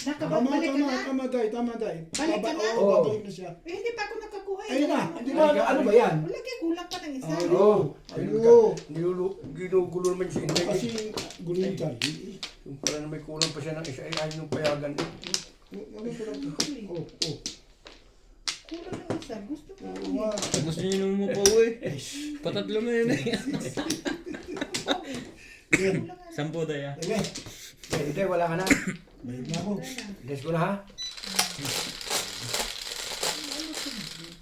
Speaker 1: Nakabalik ka na?
Speaker 6: Tama, tay.
Speaker 1: Balik ka na?
Speaker 6: Oo, babalik na siya.
Speaker 1: Eh, hindi pa ako nakakuha. eh.
Speaker 6: Ayun na, hindi ba, ano ba yan?
Speaker 1: Wala kayo, kulang pa ng isa.
Speaker 3: Ginugulo naman si Inday.
Speaker 6: Kasi gulo yung tay.
Speaker 3: Yung pala na may kulang pa siya ng isa, ay ayaw yung payagan.
Speaker 6: Ano ko lang? Oh.
Speaker 1: Kulang ng isa. Gusto mo.
Speaker 6: Wow.
Speaker 2: Gusto niyo nung mapaw eh. Patatlo na yun eh.
Speaker 6: Yan.
Speaker 2: 10 daya.
Speaker 6: Sige,
Speaker 3: Inday, wala ka na.
Speaker 6: bayad na ako.
Speaker 3: Let's go na ha.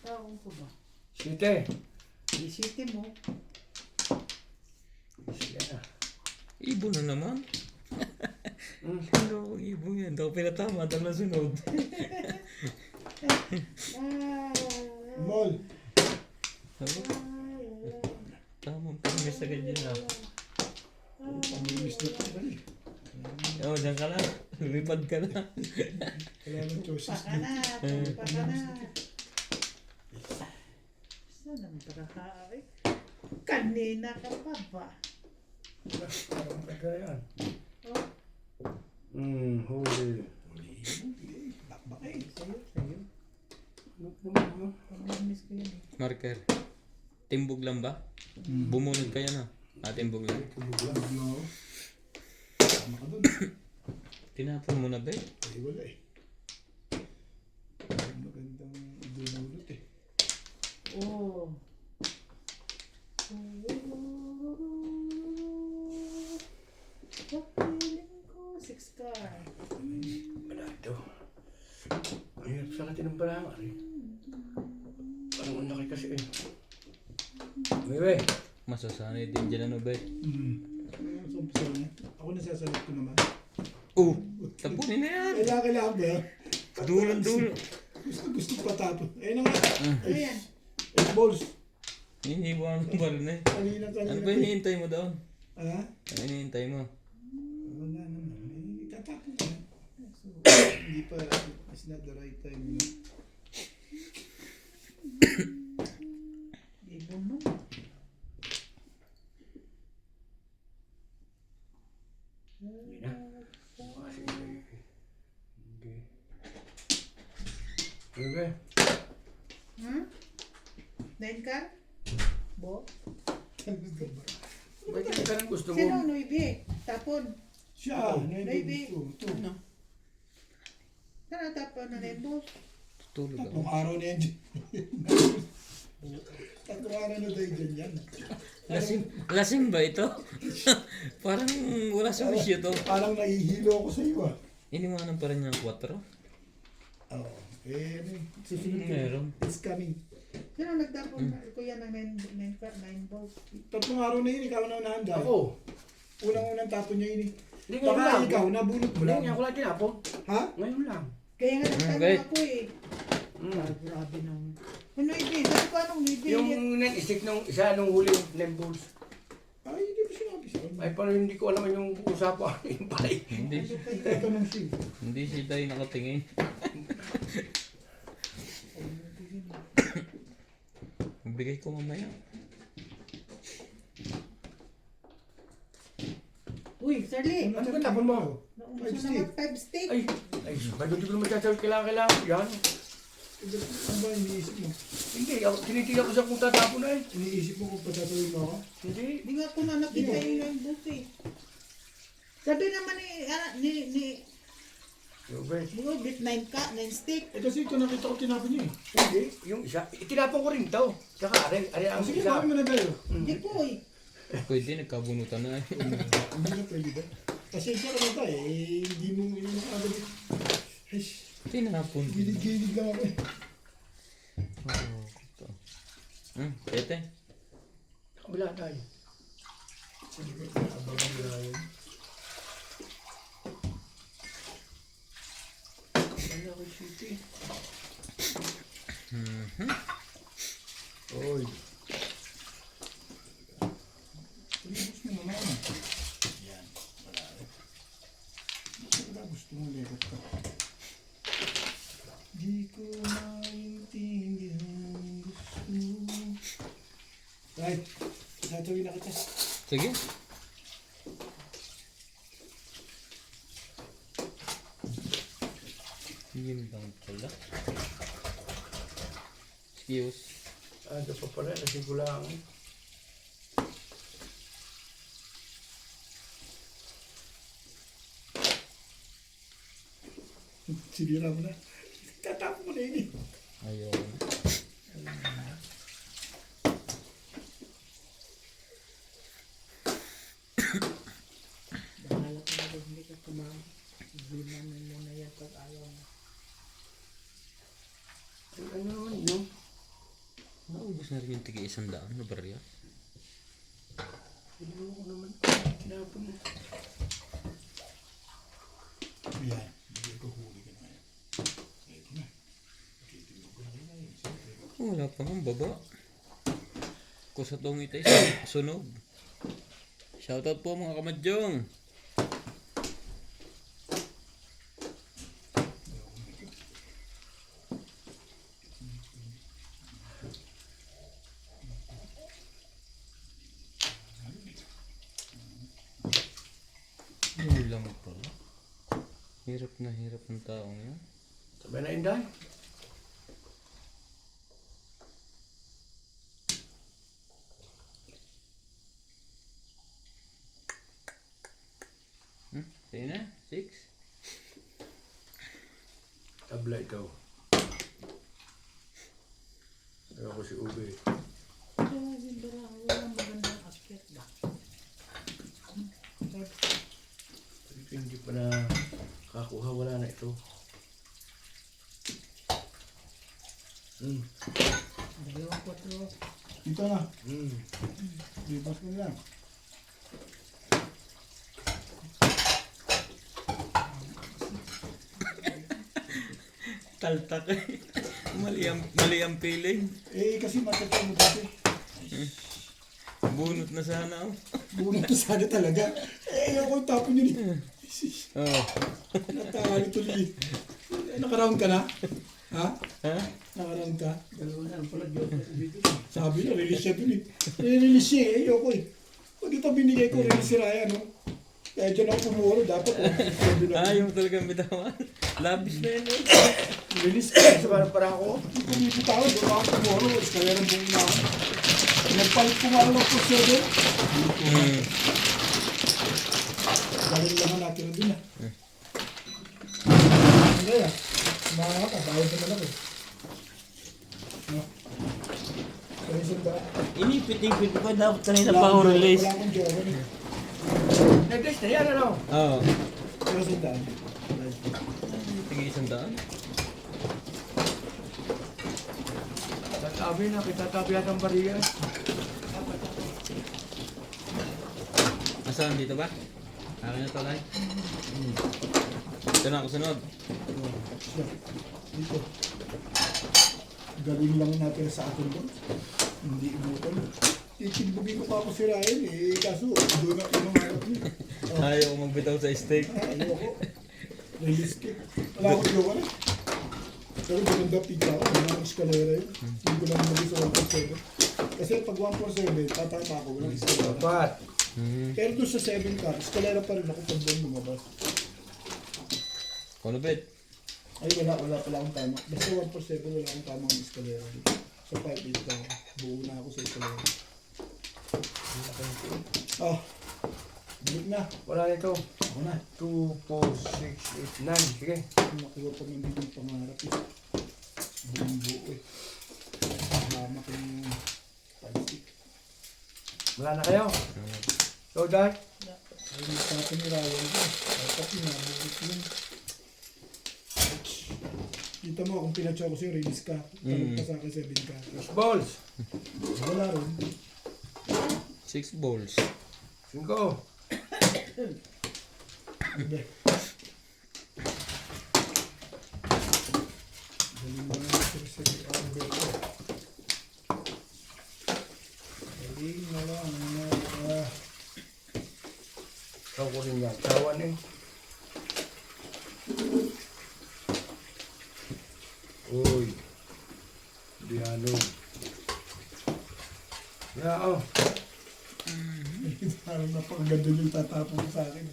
Speaker 1: Taong ko ba?
Speaker 3: Site.
Speaker 1: Isite mo.
Speaker 3: Sige na.
Speaker 2: Ibo na naman. Ano ibo yan? Daw pinatama. Tala sunod.
Speaker 6: Mall.
Speaker 2: Tamang pamimis agad yun ah.
Speaker 6: Pamilis na ito.
Speaker 2: Oo, dyan ka na. Lumipad ka na.
Speaker 6: Wala nang choices
Speaker 1: Paka
Speaker 6: din.
Speaker 1: na. Paka na. Saan ang barahay? Kanina ka pa ba?
Speaker 3: Parang kagayan.
Speaker 1: Oh,
Speaker 3: Huli.
Speaker 6: Bakbakay.
Speaker 1: sa'yo. Pamimiss ko yun eh.
Speaker 2: Marker. Timbog lang ba? Bumunod kaya na. Timbog lang.
Speaker 6: No. Tama ka dun.
Speaker 2: Tinapon mo na ba?
Speaker 6: Ay, wala eh. Magandang dunulot eh.
Speaker 1: Oh. Kapiling ko. 6 car.
Speaker 3: Wala ito. Ang hirap sa katin ng balangan eh. Parang ang laki kasi eh. Bebe.
Speaker 2: Masasanay din dyan ano ba?
Speaker 6: So, umpisa niya. Ako nasasalit ko naman.
Speaker 2: Oh! Tapunin na yan!
Speaker 6: Kailangan ba?
Speaker 2: Dulo.
Speaker 6: Gusto patapon. Ayun na nga.
Speaker 1: Ano yan?
Speaker 6: 8 balls.
Speaker 2: Hinihibuan mo ba rin eh?
Speaker 6: Kanina.
Speaker 2: Ano ba hinihintay mo doon?
Speaker 6: Ha?
Speaker 2: Ano hinihintay mo?
Speaker 6: Wala naman. Eh, itatapon na. So, hindi pa. It's not the right time. You know?
Speaker 1: Ibon mo.
Speaker 3: Hindi na. Kasi okay. Bebe.
Speaker 1: Hmm? 9 car? Bo?
Speaker 3: Ba't hindi ka nang gusto mo?
Speaker 1: Sino? Noybe? Tapon?
Speaker 6: Siya.
Speaker 1: Maybe.
Speaker 6: Ito.
Speaker 1: Ano? Saan tapon na rin, boss?
Speaker 2: Tutulog ako.
Speaker 6: Tatlong araw na yan dyan. Tatlong araw na tayo dyan yan.
Speaker 2: Lasing ba ito? Parang wala sa wisyo to.
Speaker 6: Parang nahihilo ako sa iyo ah.
Speaker 2: Iniwanan pa rin niya ang 4.
Speaker 6: Oo. Eh, ano eh. Susunod ka.
Speaker 2: Meron.
Speaker 6: It's coming.
Speaker 1: Sino nagtapon? Kuya ng 9 car, 9 balls?
Speaker 6: Tatlong araw na yun, ikaw na unahan dahil.
Speaker 3: Ako.
Speaker 6: Unang-unang tapon niya yun eh.
Speaker 3: Hindi ngayon
Speaker 6: Baka
Speaker 3: lang.
Speaker 6: ikaw, nabunot mo
Speaker 3: Hindi
Speaker 6: lang.
Speaker 3: nga ako lang tinapon.
Speaker 6: Ha?
Speaker 3: Ngayon lang.
Speaker 1: Kaya nga nagtanong
Speaker 2: Okay.
Speaker 1: ako eh. Grabe naman. Ano Noybe? Sabi ko anong Noybe?
Speaker 3: Yung net-stick nung isa nung huli ng balls.
Speaker 6: Ay, hindi pa sinabi sa akin.
Speaker 3: Ay, paano hindi ko alam yung usapan. Yung pala.
Speaker 2: Hindi,
Speaker 6: Tatanong siya.
Speaker 2: hindi si Tay nakatingin. Bigay ko mamaya.
Speaker 1: Uy, Charlie!
Speaker 3: Ano ba tapon mo?
Speaker 1: Naubos na naman 5 steak.
Speaker 3: Ay, ba't hindi ko naman sasabi kailangan. Yan.
Speaker 6: Ano ba iniisip mo?
Speaker 3: Hindi, tinitiyak ko sa kung tatapon na eh.
Speaker 6: Iniisip mo kung patatawin mo ako?
Speaker 3: Hindi.
Speaker 1: Hindi nga ko na nakita yung 9 balls eh. Sabi naman ni
Speaker 3: Robert.
Speaker 1: Bro, bit 9 ka, 9 steak.
Speaker 6: Eh kasi ito nakita ko tinapon niya eh.
Speaker 3: Hindi, yung isa. Itinapon ko rin to. Tsaka ari ang
Speaker 6: Sige,
Speaker 3: isa.
Speaker 6: bakit mo na tayo?
Speaker 1: Hindi po eh.
Speaker 2: Pwede, nagkabunutan na eh.
Speaker 6: Hindi na pwede ba? Kasi siya ka na tayo eh. Hindi mo nakakabalik. Ay,
Speaker 2: Tinapon.
Speaker 6: gilig-gilig lang ako eh.
Speaker 2: Oh, ito. Tete.
Speaker 3: Kabila tayo.
Speaker 6: Sige, abangan nila yun.
Speaker 3: Ano ako city? Oy.
Speaker 6: Tinibos mo naman. Yan, wala rin. Gusto mo lekot ka. Di ko maintindihan gusto. Right, tatawin na kita.
Speaker 2: Sige. Yun lang pala. Excuse.
Speaker 3: Ano pa pala, lasing ko lang.
Speaker 6: Sinira mo na. Tatapon mo na yun eh.
Speaker 2: Ayun.
Speaker 1: Bahala ka na hindi ka kumama. Bimanan mo na yan pag ayaw mo.
Speaker 3: Ano naman yun?
Speaker 2: Naubos na rin yung tigi 100 na barya.
Speaker 3: Ano ko naman? Tinapon mo.
Speaker 6: Yan. Hindi ko huli ka na yan. Ito na. Nakitindog ko na rin na yun.
Speaker 2: Wala pa nga baba. Kusa tong itay sunog. Shoutout po mga kamadyong. Yun lang pala. Hirap na hirap ng taong yan.
Speaker 3: Sabay na Inday.
Speaker 2: Sige na, 6.
Speaker 3: Tabla ikaw. Ako si Ube.
Speaker 1: Kaya simbara, walang magandang akyat ba?
Speaker 3: Ito hindi pa na kakuha, wala na ito.
Speaker 1: Dalawang 4.
Speaker 6: Dito na. Lipas ko lang.
Speaker 2: Taltak eh. Mali ang feeling.
Speaker 6: Eh, kasi matataw mo dati.
Speaker 2: Bunot na sana oh.
Speaker 6: Bunot na sana talaga. Eh, ayaw ko tapon yun eh.
Speaker 2: Oh.
Speaker 6: Natalo tuloy. Naka-round ka na? Ha?
Speaker 2: Ha?
Speaker 6: Naka-round ka?
Speaker 3: Dalawa na lang pala dito.
Speaker 6: Sabi na, release siya dun eh. Release siya eh, ayoko eh. Pag ito binigay ko, release si Ryan, no? Kaya dyan ako pumuro, dapat sabi na.
Speaker 2: Yung talagang bitawan. Labis na yun eh.
Speaker 6: Release ka.
Speaker 3: Sa para ako?
Speaker 6: Kung hindi tao, doon ako pumuro. Kaya rin buong na ako. Nagpalit ko nga lang po siya doon. Galing lang natin na dun ah. Hindi ah. Mga ka, bayad naman ako. No? Kaya sanda.
Speaker 2: Inipit-ipit ko dapat kanina
Speaker 6: Wala
Speaker 2: pa ako
Speaker 6: akong
Speaker 2: release.
Speaker 6: Wala akong jowa eh.
Speaker 3: Nag-guys na yan, ano?
Speaker 2: Oo.
Speaker 6: Kaya sanda.
Speaker 2: Tingin 100.
Speaker 3: Tatabi na, kitatabi at ang bariya.
Speaker 2: Nasaan dito ba? Akin na to, Lai. Ito na ako sunod.
Speaker 6: Dito. Galing lang natin sa atin doon. Hindi ibutan. Itigbugin ko pa ako si Ryan eh. Kaso, doon ako ng harap niya.
Speaker 2: Ayaw ko magbitaw sa steak.
Speaker 6: Ayoko. Release kick. Wala akong jowa na. Pero maganda pizza ako. Wala akong eskalera yun. Hindi ko lang naging sa 147. Kasi pag 147, tatama ako. Walang eskalera.
Speaker 3: Dapat.
Speaker 6: Pero doon sa 7 car, eskalera pa rin ako pag doon lumabas.
Speaker 2: Ano bet?
Speaker 6: Ay, wala pala akong tama. Basta 147, wala akong tamang eskalera dito. Sa 5-8 lang ako. Buo na ako sa eskalera. Oh, balik na.
Speaker 3: Wala nito.
Speaker 6: Ako na.
Speaker 3: 2, 4, 6, 8, 9. Sige.
Speaker 6: Nakuha pa ng bigong pangarap eh. Buong buo eh. Lama ko yung plastic.
Speaker 3: Wala na kayo. So, Dad.
Speaker 6: Ay, nagtapon ni Ryan ko. Dapat yun, nabulit yun. Kita mo, kung pinatsa ko sa'yo, release ka. Talog pa sa akin 7 ka.
Speaker 3: Balls.
Speaker 6: Wala rin.
Speaker 2: 6 balls.
Speaker 3: 5.
Speaker 6: Hindi. Galing ba nga si Alberto? Galing na lang na.
Speaker 3: Ikaw ko rin yan. Tawan eh. Uy. Diano. Yeah, oh.
Speaker 6: Parang napakaganda yung tatapon sa akin.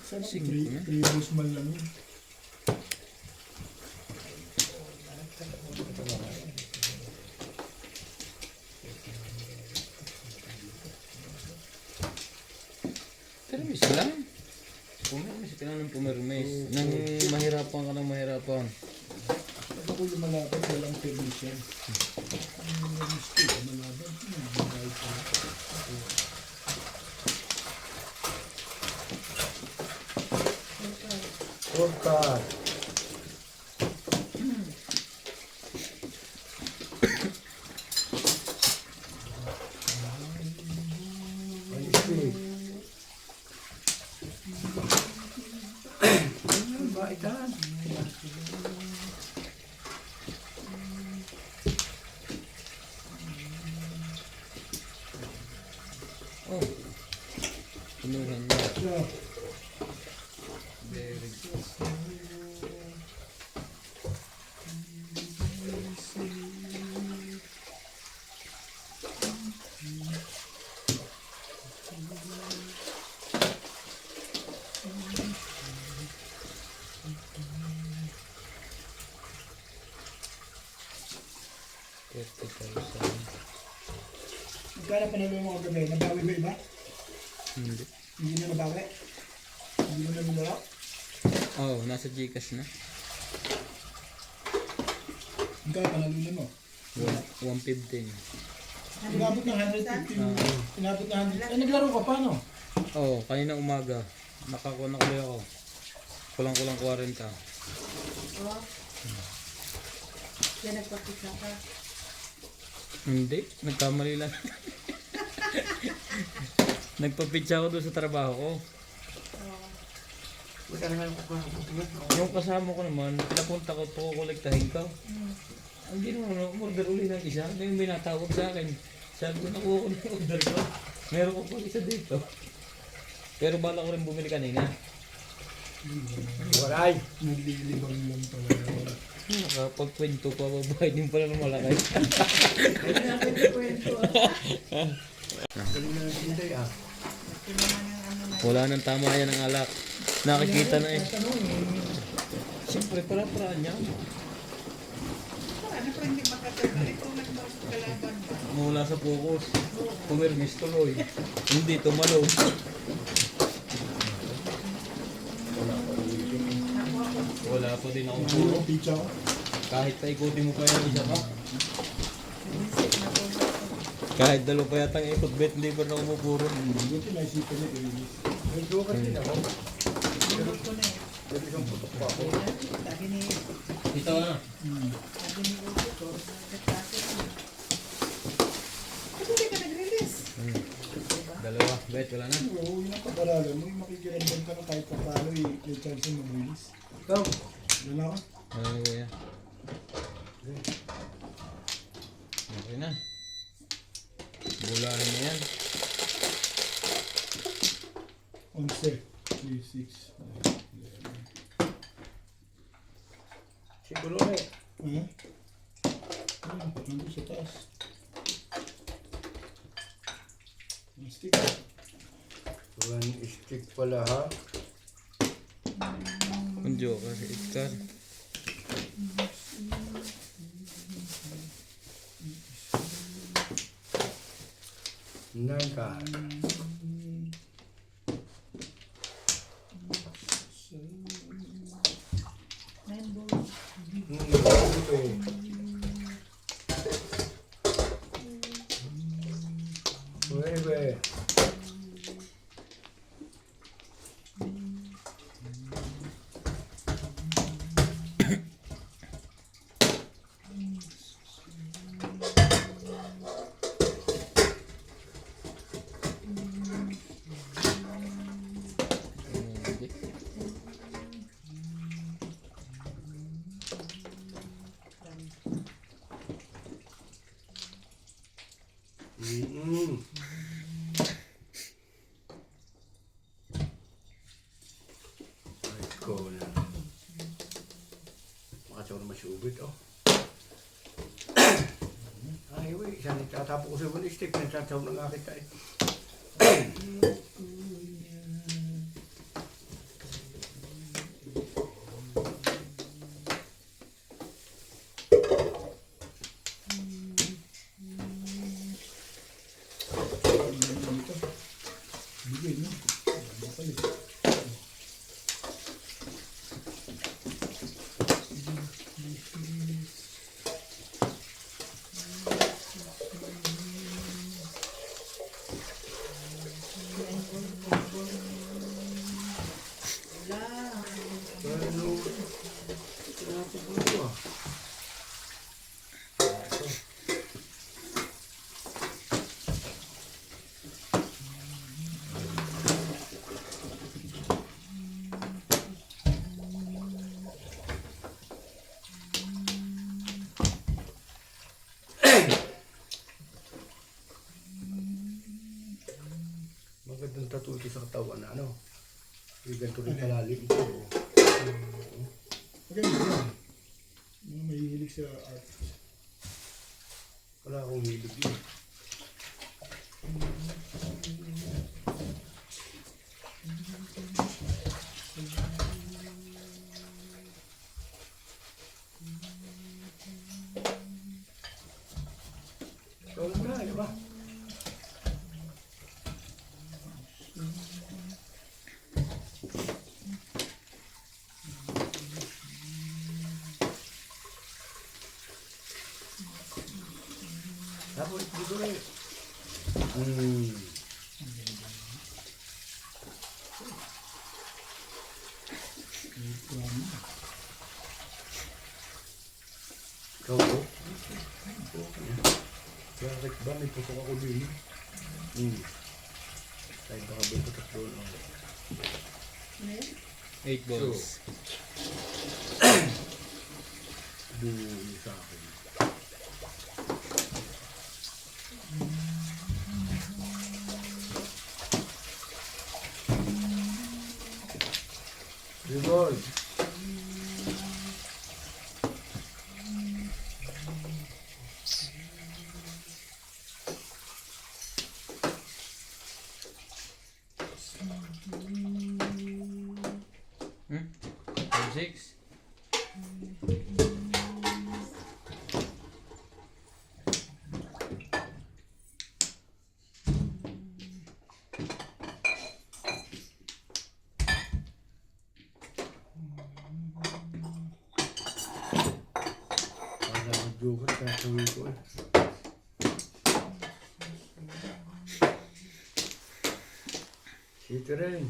Speaker 6: Sana
Speaker 2: Singko na.
Speaker 6: previous man lang yun.
Speaker 2: Permis lang. Pumirmis ka na ng pumirmis. Nang mahirapan ka ng mahirapan.
Speaker 6: Pag ako lumalapit, walang permission. Ang mistake, malaban. Bayad pa.
Speaker 3: Scorecard. One stick. Ano ba itan?
Speaker 2: Oh. Pinuhan na.
Speaker 6: So,
Speaker 2: Very good.
Speaker 6: magkano panalo yung mga gabi? Nabawi ba iba?
Speaker 2: Hindi.
Speaker 6: Hindi na nabawi? Hindi mo na nilala?
Speaker 2: Oh, nasa Gcash na.
Speaker 6: Magkano panalo na mo?
Speaker 2: 115.
Speaker 6: Inabot ng 150. Inabot ng 100. Eh, naglaro ka pa, no?
Speaker 2: Oh, kanina umaga. Nakakuha na kali ako. Kulang-kulang 40.
Speaker 1: Oh. Yan nagpapisa ka.
Speaker 2: Hindi, nagkamali lang. Nagpapitsa ako doon sa trabaho ko.
Speaker 3: Buta naman ako.
Speaker 2: Yung kasama ko naman, napunta ko, kukolektahin ka. Ang ginawa na, order uli ng isa. Ano yung binatawag sa akin? Sabi ko, nakuha ko na yung order ko. Meron ko pa isa dito. Pero bala ko rin bumili kanina.
Speaker 3: Walay.
Speaker 6: Naglilibang lang pala.
Speaker 2: Nakapagkwento pa, babae din pala ng malaki.
Speaker 3: Galing na ng tinday ah.
Speaker 2: Wala nang tama yan ng alak. Nakikita na eh. Siyempre, para niya.
Speaker 1: Ano pa hindi makatagal? Ito nagkalaban ba?
Speaker 2: Mula sa focus. Pumirmis tuloy. Hindi, tumalo. Wala pa din akong puro.
Speaker 6: Pizza ko.
Speaker 2: Kahit paikutin mo pa yan, isa pa. Kahit dalawa pa yata ang ikot, bet, hindi pa na umupuro.
Speaker 6: Buti naisipan niya i-release.
Speaker 3: May joker din ako.
Speaker 1: Tulog ko na eh.
Speaker 3: Pero isang putok pa ako.
Speaker 1: Sabi ni
Speaker 2: Ito na.
Speaker 1: Ugo ko, nagkasya ko. Ba't hindi ka nag-release?
Speaker 2: Dalawa, bet, wala na.
Speaker 6: Oo, yun ang pag-aralan mo. Yung makikiramdam ka na kahit pa paano may chance yung mag-release.
Speaker 3: Ikaw.
Speaker 6: Wala ka?
Speaker 2: Wala na kuya. Okay na. Bulahan na yan.
Speaker 6: 11, 3, 6, 9, 11.
Speaker 3: Siguro eh.
Speaker 6: Ayun, nandun sa taas. Ang stick.
Speaker 3: One stick pala ha.
Speaker 2: Ang joker si Edgar.
Speaker 3: Nine ka. Nueve. Go na. Makatawa naman si Ubit, oh. Ay, wait. Saan itatapo ko sa one stick? Nagtatawa na nga kita eh. Paano? Tinapos ko ito ah. Magandang tattoo ito sa katawan na ano. Yung ganito rin kalalim ito.
Speaker 6: Maganda yan. Mga mahihilig sa art.
Speaker 3: Wala akong hilig yun. Ikaw lang na, di ba? Tapos dito rin. Ikaw po? Bakit ba? May pusok ako din. Kahit baka ba putok doon.
Speaker 2: 8 balls.
Speaker 3: Doon sa akin. Revolt.
Speaker 2: Hmm? 6.
Speaker 3: Para mag-joker, kakawin ko eh. Ito rin.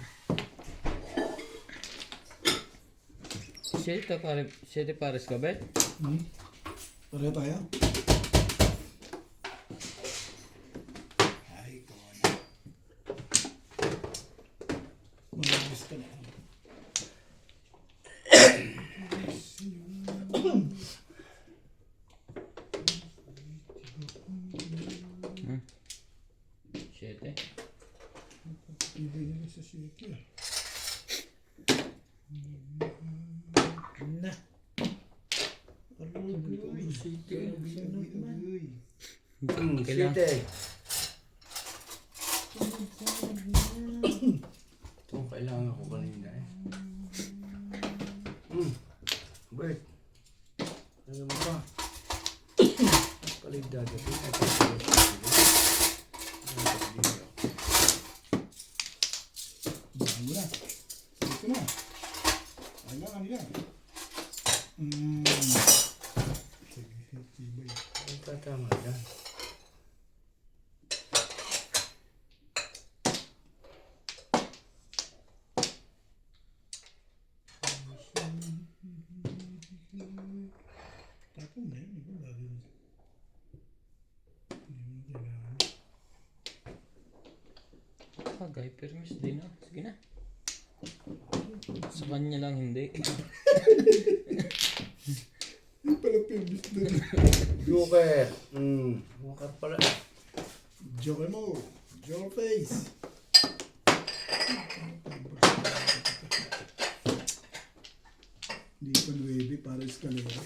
Speaker 2: 7 pares ka, Bet?
Speaker 6: Pareho tayo? Ay, ikaw na. Malakas ka na.
Speaker 2: Hmm? 7.
Speaker 6: Ibig nila sa sito eh. Na. Aroy, sito. Sunod man.
Speaker 2: Kailangan-
Speaker 3: Site. Ito kailangan ko kanina eh. Wait. Ano mo ba? Paligdad ito.
Speaker 6: Bago na. Dito na. Kailangan nila. Sige, tibay.
Speaker 3: Ang tatama yan.
Speaker 6: Tapos na yun. Ikaw lagi na. Hindi mo kailangan.
Speaker 2: Bagay, permis din ah. Sige na. Sa kanya lang hindi.
Speaker 6: Hindi pala permis doon.
Speaker 3: Joker. Joker pala.
Speaker 6: Joker mo. Joker face. Hindi pa 9 para eskalera.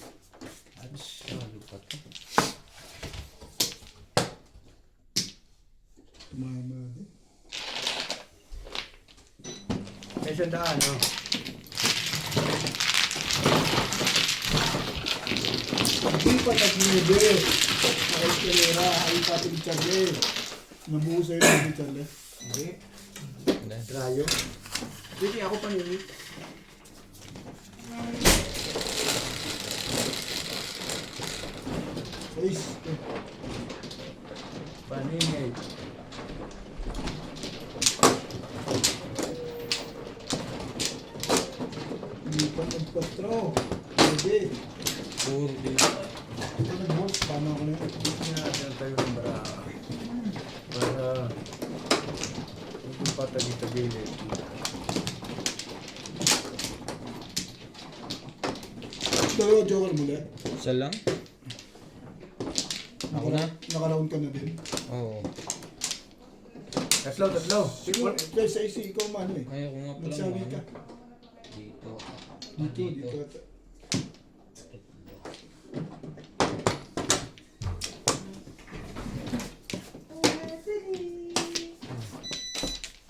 Speaker 2: Salo pa to.
Speaker 6: Tumama din.
Speaker 3: May sandaan, no?
Speaker 6: Hindi pa nag-9. Para eskalera. Ay pating Charlie. Nabuo sa'yo ng Charlie.
Speaker 3: Hindi.
Speaker 2: Hindi.
Speaker 3: Rayo. Hindi ako paningit.
Speaker 6: Face.
Speaker 3: Paningit.
Speaker 6: Hindi pa. Nagpatro. Pwede.
Speaker 2: Puro din.
Speaker 6: Ito nag-box. Paano ako na yun?
Speaker 3: Hindi natin tayo ng baraka. Para hindi pa tagi-tagilid.
Speaker 6: Dalawa joker muli.
Speaker 2: Isa lang? Ako na?
Speaker 6: Naka-round ka na din.
Speaker 2: Oo.
Speaker 3: Tatlo.
Speaker 6: Siguro, sa isi, ikaw man eh.
Speaker 2: Ay, ako nga pala.
Speaker 6: Magsabi ka.
Speaker 2: Dito.
Speaker 6: Dito.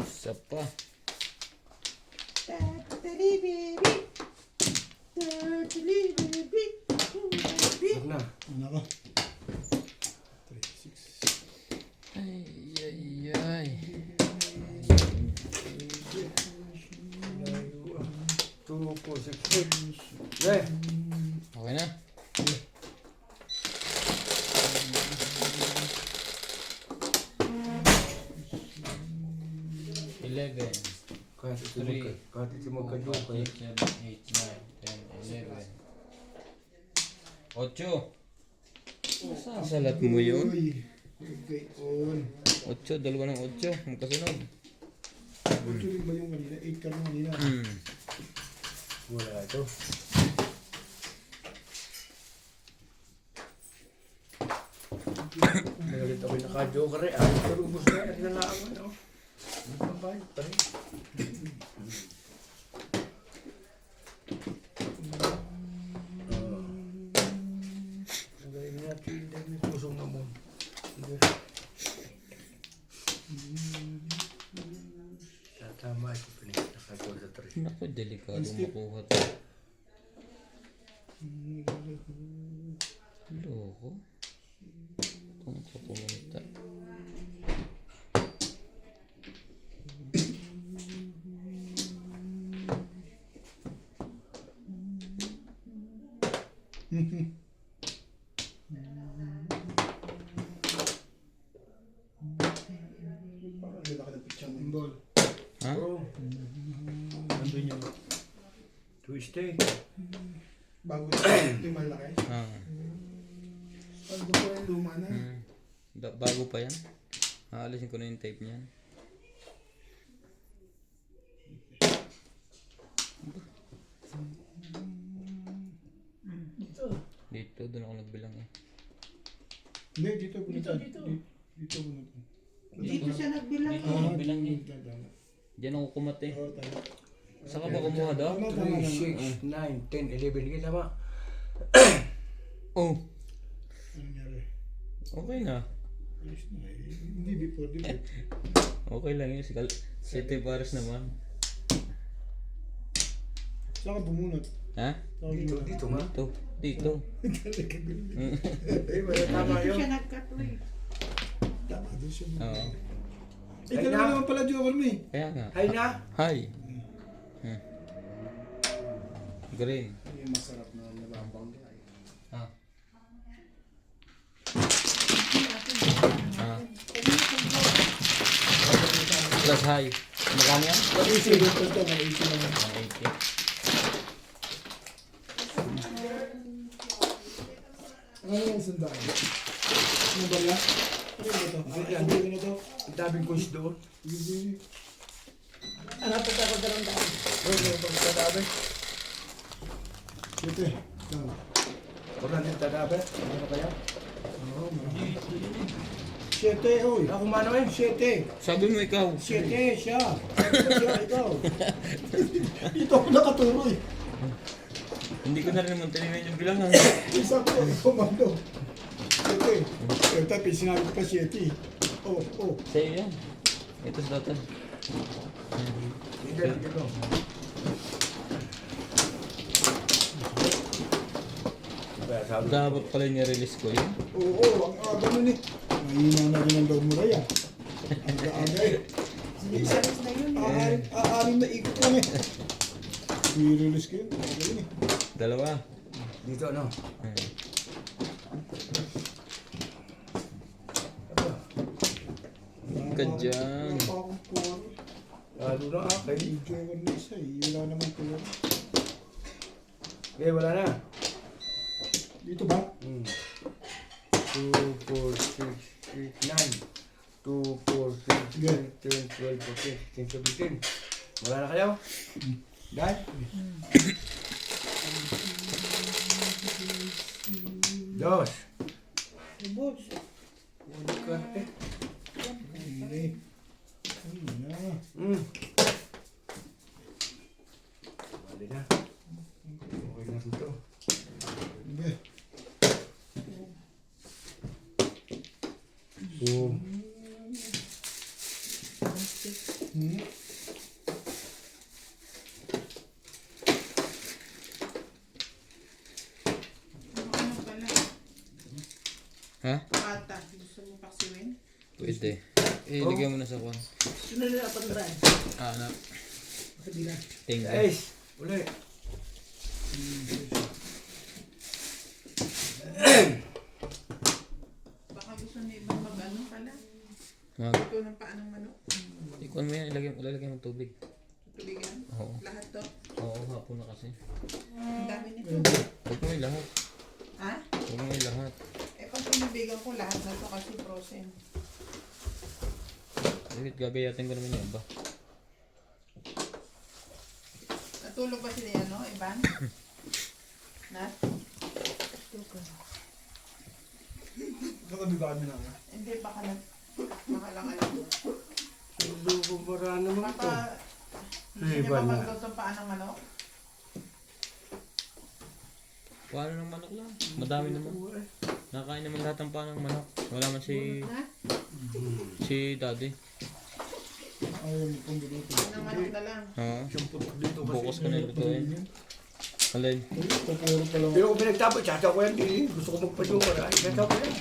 Speaker 2: Isa pa.
Speaker 3: Huwag na.
Speaker 6: Ano ka? 3, 6.
Speaker 2: Ay.
Speaker 3: 2, 4, 6, 8. Okay.
Speaker 2: Okay na? Eleven.
Speaker 3: Kahit ito magka-joker.
Speaker 2: 7, 8, 9, 10, 11. 8. Sasalat mo yun?
Speaker 6: Uy. Okay, on.
Speaker 2: 8, dalawa ng 8. Magkasunod.
Speaker 6: 8 rin ba yung kanina? 8 ka rin kanina.
Speaker 3: Wala ito. Nagalit ako yung naka-joker eh. Ay, tarubos na. At nalaman ako. Ano pa ba? Pa rin. Nagalit natin. Hindi may pusong naman. Tama ito. Naka-joker sa 3.
Speaker 2: Naku, delikado makuha to. Loko. Kung ko pumunta.
Speaker 6: Parang hindi ka nagpitsang ng ball.
Speaker 2: Ha?
Speaker 3: Oo. Nandun yung twisted.
Speaker 6: Bago ito yung malaki.
Speaker 2: Ah.
Speaker 6: Pag gusto ko yung luma na.
Speaker 2: Bago pa yan? Aalisin ko na yung tape niyan. Dito, doon ako nagbilang eh.
Speaker 6: Hindi, dito. Dito.
Speaker 1: Dito siya nagbilang.
Speaker 2: Dito ako nagbilang eh. Diyan ako kumate.
Speaker 6: Oo, tama.
Speaker 2: Saan ka ba kumuha daw?
Speaker 3: 3, 6, 9, 10, 11. Hindi tama.
Speaker 2: Oh,
Speaker 6: Ano nangyari?
Speaker 2: okay na.
Speaker 6: Ayos na eh. Hindi, before.
Speaker 2: Okay lang yun. City Paris naman.
Speaker 6: Saan ka bumunot?
Speaker 2: Ha?
Speaker 6: Saan ka
Speaker 3: Dito,
Speaker 6: bumunot?
Speaker 3: dito nga.
Speaker 2: Dito.
Speaker 3: Eh, wala tama
Speaker 1: Dito
Speaker 3: yun.
Speaker 1: siya nagkatoy.
Speaker 6: Tama doon siya.
Speaker 2: Oo.
Speaker 6: Eh, dalawa naman pala joker mo eh.
Speaker 2: Kaya nga.
Speaker 3: Hay na.
Speaker 2: Hi. Green.
Speaker 6: Yung masarap na nababang.
Speaker 2: Ah. Ah. Plus high. Magkano yan?
Speaker 6: Easy, ito na easy naman.
Speaker 2: 180.
Speaker 6: Ano yung sandaan? Ano ba yan? Ano ba ito? Ano ba ito?
Speaker 3: Ang daming coins doon.
Speaker 6: Easy.
Speaker 5: Hanapin ako dalawang daan.
Speaker 3: Ano ba ang tadabe?
Speaker 6: Ito eh. Tama.
Speaker 3: Wala din tadabe. Ano kaya?
Speaker 6: Oo, marami. 7, oy.
Speaker 3: Ako mano eh.
Speaker 6: 7.
Speaker 2: Sabi mo ikaw.
Speaker 6: 7 siya. Siya, ikaw. Dito ako nakaturo eh.
Speaker 2: Hindi ko na rin naman tinignan yung bilangan.
Speaker 6: Isa ko, komando. 7. Eh, tapi sinabi ko pa 7. Oh.
Speaker 2: Sa'yo yan. Ito sa datan.
Speaker 3: Hindi, dito. Kaya sabi ko.
Speaker 2: Dapat pala niya-release ko yun.
Speaker 6: Oo, ang aga nun eh. Mahina na rin ang daw mo raya. Ang aga eh.
Speaker 1: Salis na yun eh.
Speaker 6: Aaring na ikot lang eh. I-release ko yun. Okay yun eh.
Speaker 2: Dalawa.
Speaker 3: Dito ano?
Speaker 2: Ka dyan.
Speaker 6: Wala pa akong puro.
Speaker 3: Lalo na akin.
Speaker 6: Medyo na isa eh. Wala naman puro.
Speaker 3: Okay, wala na.
Speaker 6: Dito ba?
Speaker 3: 2, 4, 6, 8, 9. 2, 4, 6, 10, 12, 14, 15, 17. Wala na kayo? Dahil? Dos.
Speaker 1: Ubos.
Speaker 3: Wala ka.
Speaker 6: Hindi. Ayun na.
Speaker 3: Wala na. Okay na ito.
Speaker 6: Hindi.
Speaker 5: Ano pala?
Speaker 2: Ha?
Speaker 5: Pata. Gusto mo paksiwin?
Speaker 2: Pwede. Lagyan mo na sa kwan.
Speaker 1: Sino na napagdaan?
Speaker 2: Na.
Speaker 6: Hindi na.
Speaker 2: Tingnan.
Speaker 3: Guys, uli.
Speaker 5: Baka gusto niya ibang mag-ano pala.
Speaker 2: Mag.
Speaker 5: Ito ng paanong manok.
Speaker 2: Ikon mo yan. Ilalagay mo ng tubig.
Speaker 5: Tubigan.
Speaker 2: Oo.
Speaker 5: Lahat to.
Speaker 2: Oo, hapon na kasi.
Speaker 5: Ang dami nito.
Speaker 2: Huwag mo yung lahat.
Speaker 5: Ha?
Speaker 2: Huwag mo yung lahat.
Speaker 5: Eh pag pinubigan ko lahat na to kasi frozen.
Speaker 2: Bakit gagayatin ko naman yung iba?
Speaker 5: Natulog ba sila ano, Ivan? Nat?
Speaker 6: Katabi ba kami lang?
Speaker 5: Hindi, baka nakalangalan.
Speaker 3: Sundo ko para naman ito.
Speaker 5: Baka hindi
Speaker 3: Ay,
Speaker 5: niya pa
Speaker 3: bala.
Speaker 5: magluto paanong manok?
Speaker 2: Paano ng manok lang? Madami naman. Nakain naman lahat ng paano ng manok. Wala man si daddy.
Speaker 6: Ayaw mo pong dito.
Speaker 5: Ng manok na lang.
Speaker 2: Oo.
Speaker 3: Siyang putok dito kasi.
Speaker 2: Bukas ko na lutuin. Alin?
Speaker 6: Pupuro pa lang.
Speaker 3: Pero kung pinagtapos, tsaka ko yan. Gusto ko magpasyong para. Tsaka ko yan.